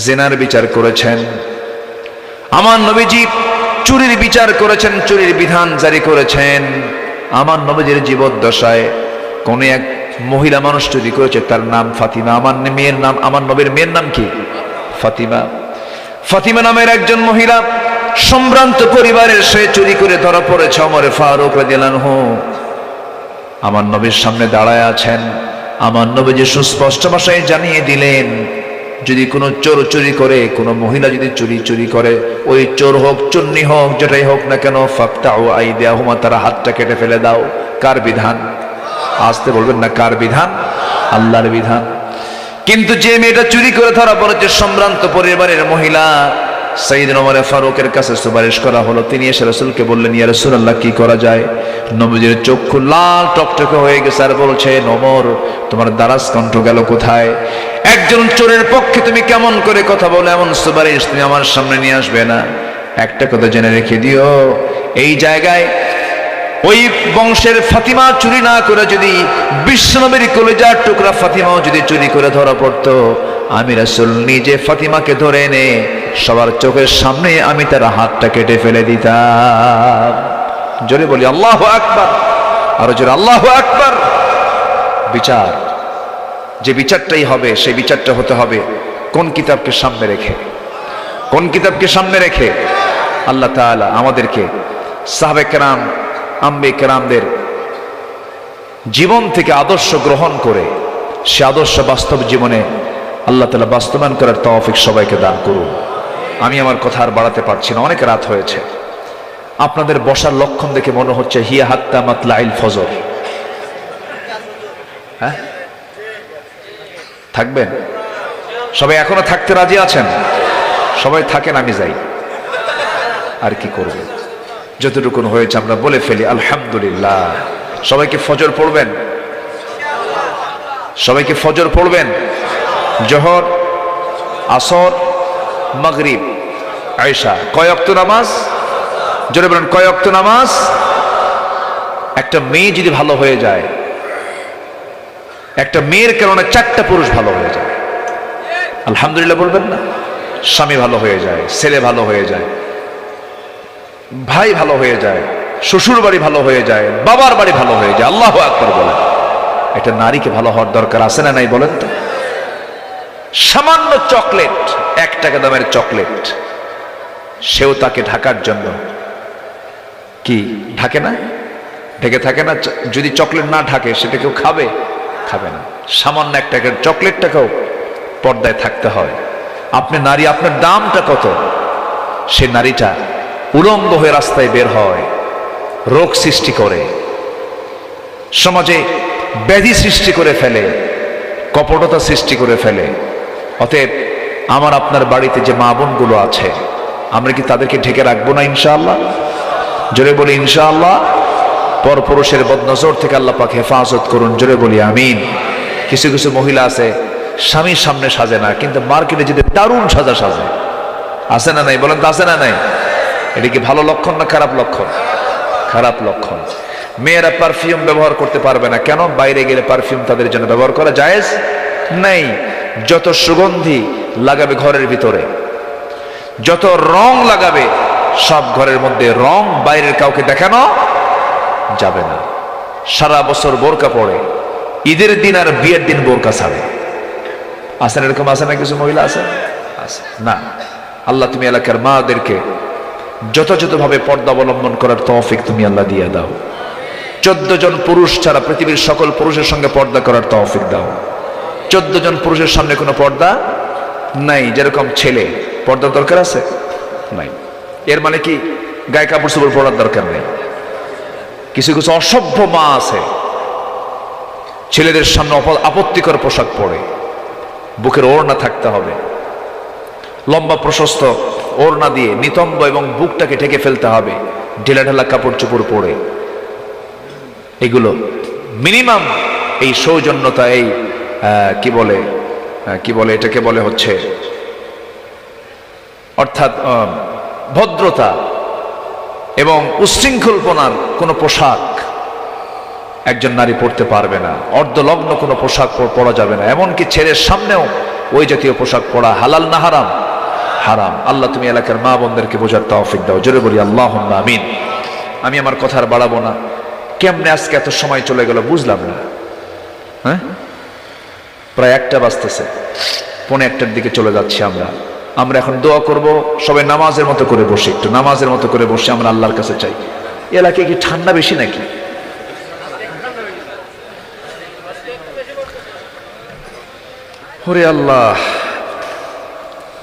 জিনার বিচার করেছেন। আমার নবীজি চুরির বিচার করেছেন, চুরির বিধান জারি করেছেন। আমার নবীজির জীবদ্দশায় কোন এক মহিলা মানুষ চুরি করেছে, তার নাম ফাতিমা। আমার নবীর মেয়ের নাম কি? ফাতিমা। ফাতিমা নামের একজন মহিলা, সম্ভ্রান্ত পরিবারের, সে চুরি করে ধরা পড়েছে। ওমর ফারুক রাদিয়াল্লাহু আনহু আমার নবীর সামনে দাঁড়ায় আছেন। আমার নবীজি সুস্পষ্ট ভাষায় জানিয়ে দিলেন, যদি কোনো চোর চুরি করে, কোনো মহিলা যদি চুরি করে, ওই চোর হোক চুন্নি হোক যেটাই হোক না কেন, ফাকতাউ আইদিয়াহুমা, তার হাতটা কেটে ফেলে দাও। কার বিধান? আসতে বলবেন না, কার বিধান? আল্লাহর বিধান। কিন্তু যে মেয়েটা চুরি করে ধরা পড়েছে, সম্ভ্রান্ত পরিবারের মহিলা, সাইয়েদনা ওমর ফারুকের কাছে সুপারিশ করা হলো। তিনি এসে রাসূলকে বললেন, ইয়া রাসূলুল্লাহ, কি করা যায়? নবীজির চক্ষু লাল টকটকে হয়ে গেছে আর বলছেন, ওমর, তোমার দারাজ কণ্ঠ গেল কোথায়? একজন চোরের পক্ষে তুমি কেমন করে কথা বলো? এমন সুপারিশ তুমি আমার সামনে নিয়ে আসবে না। একটা কথা জেনে রেখে দিও, এই জায়গায় ওই বংশের ফাতিমা চুরি না করে যদি বিশ্বনবীর কলিজার টুকরা ফাতিমাও যদি চুরি করে ধরা পড়তো, আমি রাসূল নিজে ফাতিমাকে ধরে এনে সবার চোখের সামনে আমি তার হাতটা কেটে ফেলে দিতাম। জোরে বলি আল্লাহু আকবার, আরো জোরে আল্লাহু আকবার। বিচার, যে বিচারটাই হবে সেই বিচারটা হতে হবে কোন কিতাবকে সামনে রেখে? কোন কিতাবকে সামনে রেখে? আল্লাহ তাআলা আমাদেরকে সাহাবে কেরাম, আম্বে কেরামদের জীবন থেকে আদর্শ গ্রহণ করে সে আদর্শ বাস্তব জীবনে আল্লাহ তাআলা বাস্তবায়ন করার তৌফিক সবাইকে দান করুন। আমি আমার কথা আর বাড়াতে পারছি না, অনেক রাত হয়েছে। আপনাদের বসার লক্ষণ দেখে মনে হচ্ছে হিয়া হাত্তা মাতলাইল ফজর। হ্যাঁ, থাকবেন সবাই? এখনো থাকতে রাজি আছেন? সবাই থাকেন, আমি যাই। আর কি করব, যতটুকু হয়েছে আমরা বলে ফেলি আলহামদুলিল্লাহ। সবাইকে ফজর পড়বেন, সবাইকে ফজর পড়বেন। জোহর, আসর, মাগরিব, আয়েশা, কয় ওয়াক্ত নামাজ? জোরে বলেন, কয় ওয়াক্ত নামাজ? একটা মেয়ে যদি ভালো হয়ে যায়, একটা মেয়ের কারণে 4টা পুরুষ ভালো হয়ে যায়। আলহামদুলিল্লাহ বলবেন না? স্বামী ভালো হয়ে যায়, ছেলে ভালো হয়ে যায়, ভাই ভালো হয়ে যায়, শ্বশুর বাড়ি ভালো হয়ে যায়, বাবার বাড়ি ভালো হয়ে যায়। আল্লাহু আকবার বলেন। একটা নারীকে ভালো হওয়ার দরকার আছে না নাই বলেন তো? সামান্য চকলেট, 1 টাকা দামের চকলেট, সেও তাকে ঢাকার জন্য কি ঢাকে না? ঢেকে থাকে না? যদি চকলেট না ঢাকে সেটা কেউ খাবে? খাবে না। সামান্য 1 টাকার চকলেটটাকেও পর্দায় থাকতে হয়। আপনি নারী, আপনার দামটা কত? সে নারীটা উলঙ্গ হয়ে রাস্তায় বের হয়, রোগ সৃষ্টি করে, সমাজে ব্যাধি সৃষ্টি করে ফেলে, কপটতা সৃষ্টি করে ফেলে। অতএব আমার আপনার বাড়িতে যে মা বোনগুলো আছে, আমরা কি তাদেরকে ঢেকে রাখবো না ইনশাআল্লাহ? জোরে বলি ইনশাআল্লাহ। পরপুরুষের বদনজর থেকে আল্লাহ পাক হেফাজত করুন। জোরে বলি আমিন। কিছু কিছু মহিলা আছে স্বামীর সামনে সাজে না, কিন্তু মার্কেটে যদি দারুণ সাজা সাজে, আছে না নাই বলেন তো? আছে না নাই? এটা কি ভালো লক্ষণ না খারাপ লক্ষণ? খারাপ লক্ষণ। মেয়েরা পারফিউম ব্যবহার করতে পারবে না কেন? বাইরে গেলে পারফিউম তাদের জন্য ব্যবহার করা জায়েজ নেই। যত সুগন্ধি লাগাবে ঘরের ভিতরে, যত রং লাগাবে, সব ঘরের মধ্যে রং, বাইরের কাউকে দেখানো যাবে না। সারা বছর বোরকা পরে, ঈদের দিন আর বিয়ের দিন বোরকা ছাড়ে। আসেন এরকম? আছে না কিছু মহিলা? আছে না? আল্লাহ তুমি এলাকার মাদেরকে যথাযথভাবে পর্দা অবলম্বন করার তৌফিক তুমি আল্লাহ দিয়ে দাও। 14 জন পুরুষ ছাড়া পৃথিবীর সকল পুরুষের সঙ্গে পর্দা করার তৌফিক দাও। 14 জন পুরুষের সামনে কোনো পর্দা নাই। যেরকম ছেলে পর্দার দরকার আছে নাই, এর মানে কি গায়ে কাপড় চোপড় পরার দরকার নেই? কিছু কিছু অসভ্য মা আছে, ছেলেদের সামনে আপত্তিকর পোশাক পরে, বুকের ওড়না থাকতে হবে, লম্বা প্রশস্ত ওড়না দিয়ে নিতম্ব এবং বুকটাকে ঢেকে ফেলতে হবে, ঢেলা ঢেলা কাপড় চোপড় পরে। এগুলো মিনিমাম এই সৌজন্যতা, এই কি বলে এটাকে বলে হচ্ছে অর্থাৎ ভদ্রতা এবং উচ্ছৃঙ্খলপনার কোনো পোশাক একজন নারী পরতে পারবে না। অর্ধলগ্ন কোনো পোশাক পরা যাবে না। এমনকি ছেলের সামনেও ওই জাতীয় পোশাক পরা হালাল না হারাম? হারাম। আল্লাহ তুমি এলাকার মা বোনদেরকে বোঝার তৌফিক দাও। জোরে বলি আল্লাহুম্মা আমিন। আমি আমার কথা আর বাড়াবো না। কেমনে আজকে এত সময় চলে গেল বুঝলাম না। হ্যাঁ, প্রায় 1টা বাজতেছে, 1:45 দিকে চলে যাচ্ছি আমরা এখন দোয়া করব। সবাই নামাজের মতো করে বসে, একটু নামাজের মতো করে বসে আমরা আল্লাহর কাছে চাই। এলাকায় কি ঠান্ডা বেশি নাকি? ওরে আল্লাহ,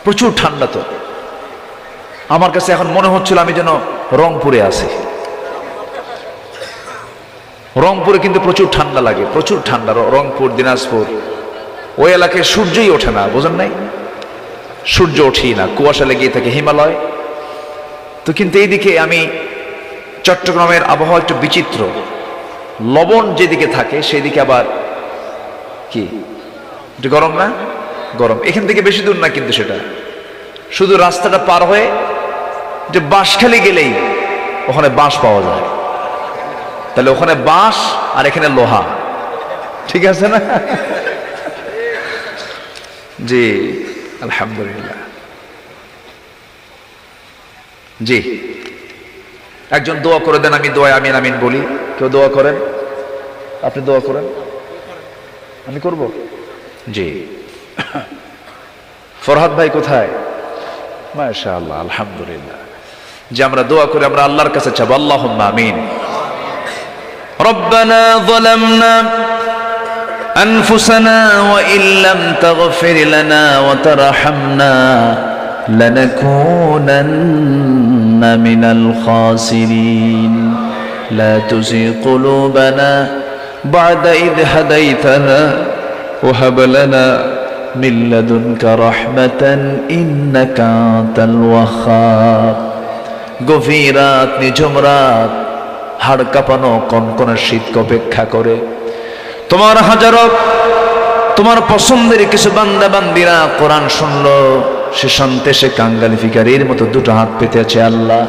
প্রচুর ঠান্ডা তো। আমার কাছে এখন মনে হচ্ছিল আমি যেন রংপুরে আছি। রংপুরে কিন্তু প্রচুর ঠান্ডা লাগে, প্রচুর ঠান্ডা। রংপুর, দিনাজপুর ওই এলাকায় সূর্যই ওঠে না, বোঝেন নাই? সূর্য ওঠেই না, কুয়াশা লেগে থাকে হিমালয়। তো কিন্তু এইদিকে আমি চট্টগ্রামের আবহাওয়া একটু বিচিত্র, লবণ যেদিকে থাকে সেদিকে আবার কি একটু গরম না? গরম। এখান থেকে বেশি দূর না কিন্তু, সেটা শুধু রাস্তাটা পার হয়ে যে বাঁশখালী গেলেই ওখানে বাঁশ পাওয়া যায়। তাহলে ওখানে বাঁশ আর এখানে লোহা, ঠিক আছে না? জি আলহামদুলিল্লাহ। জি একজন দোয়া করে দেন, আমি দোয়া আমিন আমিন বলি। কেউ দোয়া করেন? আপনি দোয়া করেন, আমি করব। জি ফরহাদ ভাই কোথায়? মাশাআল্লাহ আলহামদুলিল্লাহ। যে আমরা দোয়া করে আমরা আল্লাহর কাছে চাবো, আল্লাহুম্মা আমিন। রব্বানা যালামনা أنفسنا وإن لم تغفر لنا وترحمنا لنكونن من الخاسرين لا تزغ قلوبنا بعد إذ هديتنا وهب لنا من لدنك رحمة إنك أنت الوهاب। গভীর রাত, নিঝুম রাত, হাড় কাঁপানো কনকনে শীতকে অপেক্ষা করে তোমার হাজারো তোমার পছন্দের কিছু বান্দা বান্দিরা কোরআন শুনলো, সে শান্তে সে কাঙ্গালি ফিকারির মতো দুটো হাত পেতে আছে। আল্লাহ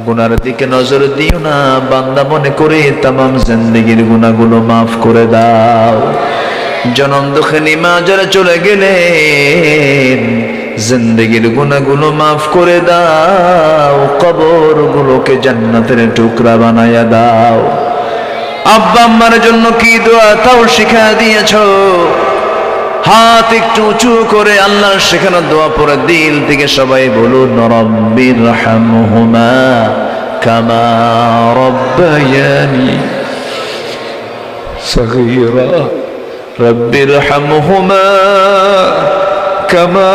গুনার দিকে নজর দিও না, বান্দা মনে করে তামাম জিন্দেগির গুনাহগুলো মাফ করে দাও। জনম দুঃখে মা যারা চলে গেলেন, জিন্দেগির গুনাহগুলো মাফ করে দাও, কবরগুলোকে জান্নাতের টুকরা বানায়া দাও। আব্বা আম্মার জন্য কি দোয়া তাও শিখা দিয়েছ, হাত একটু উঁচু করে আল্লাহর শেখানো দোয়া পড়ে দিল থেকে সবাই বলুন, রব্বিরহামহুমা কামা রব্বায়ানি সগীরা রব্বিরহামহুমা কামা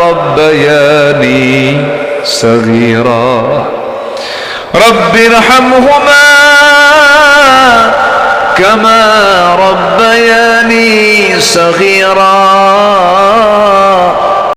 রব্বায়ানি সগীরা রব্বিরহামহুমা كما ربياني صغيرا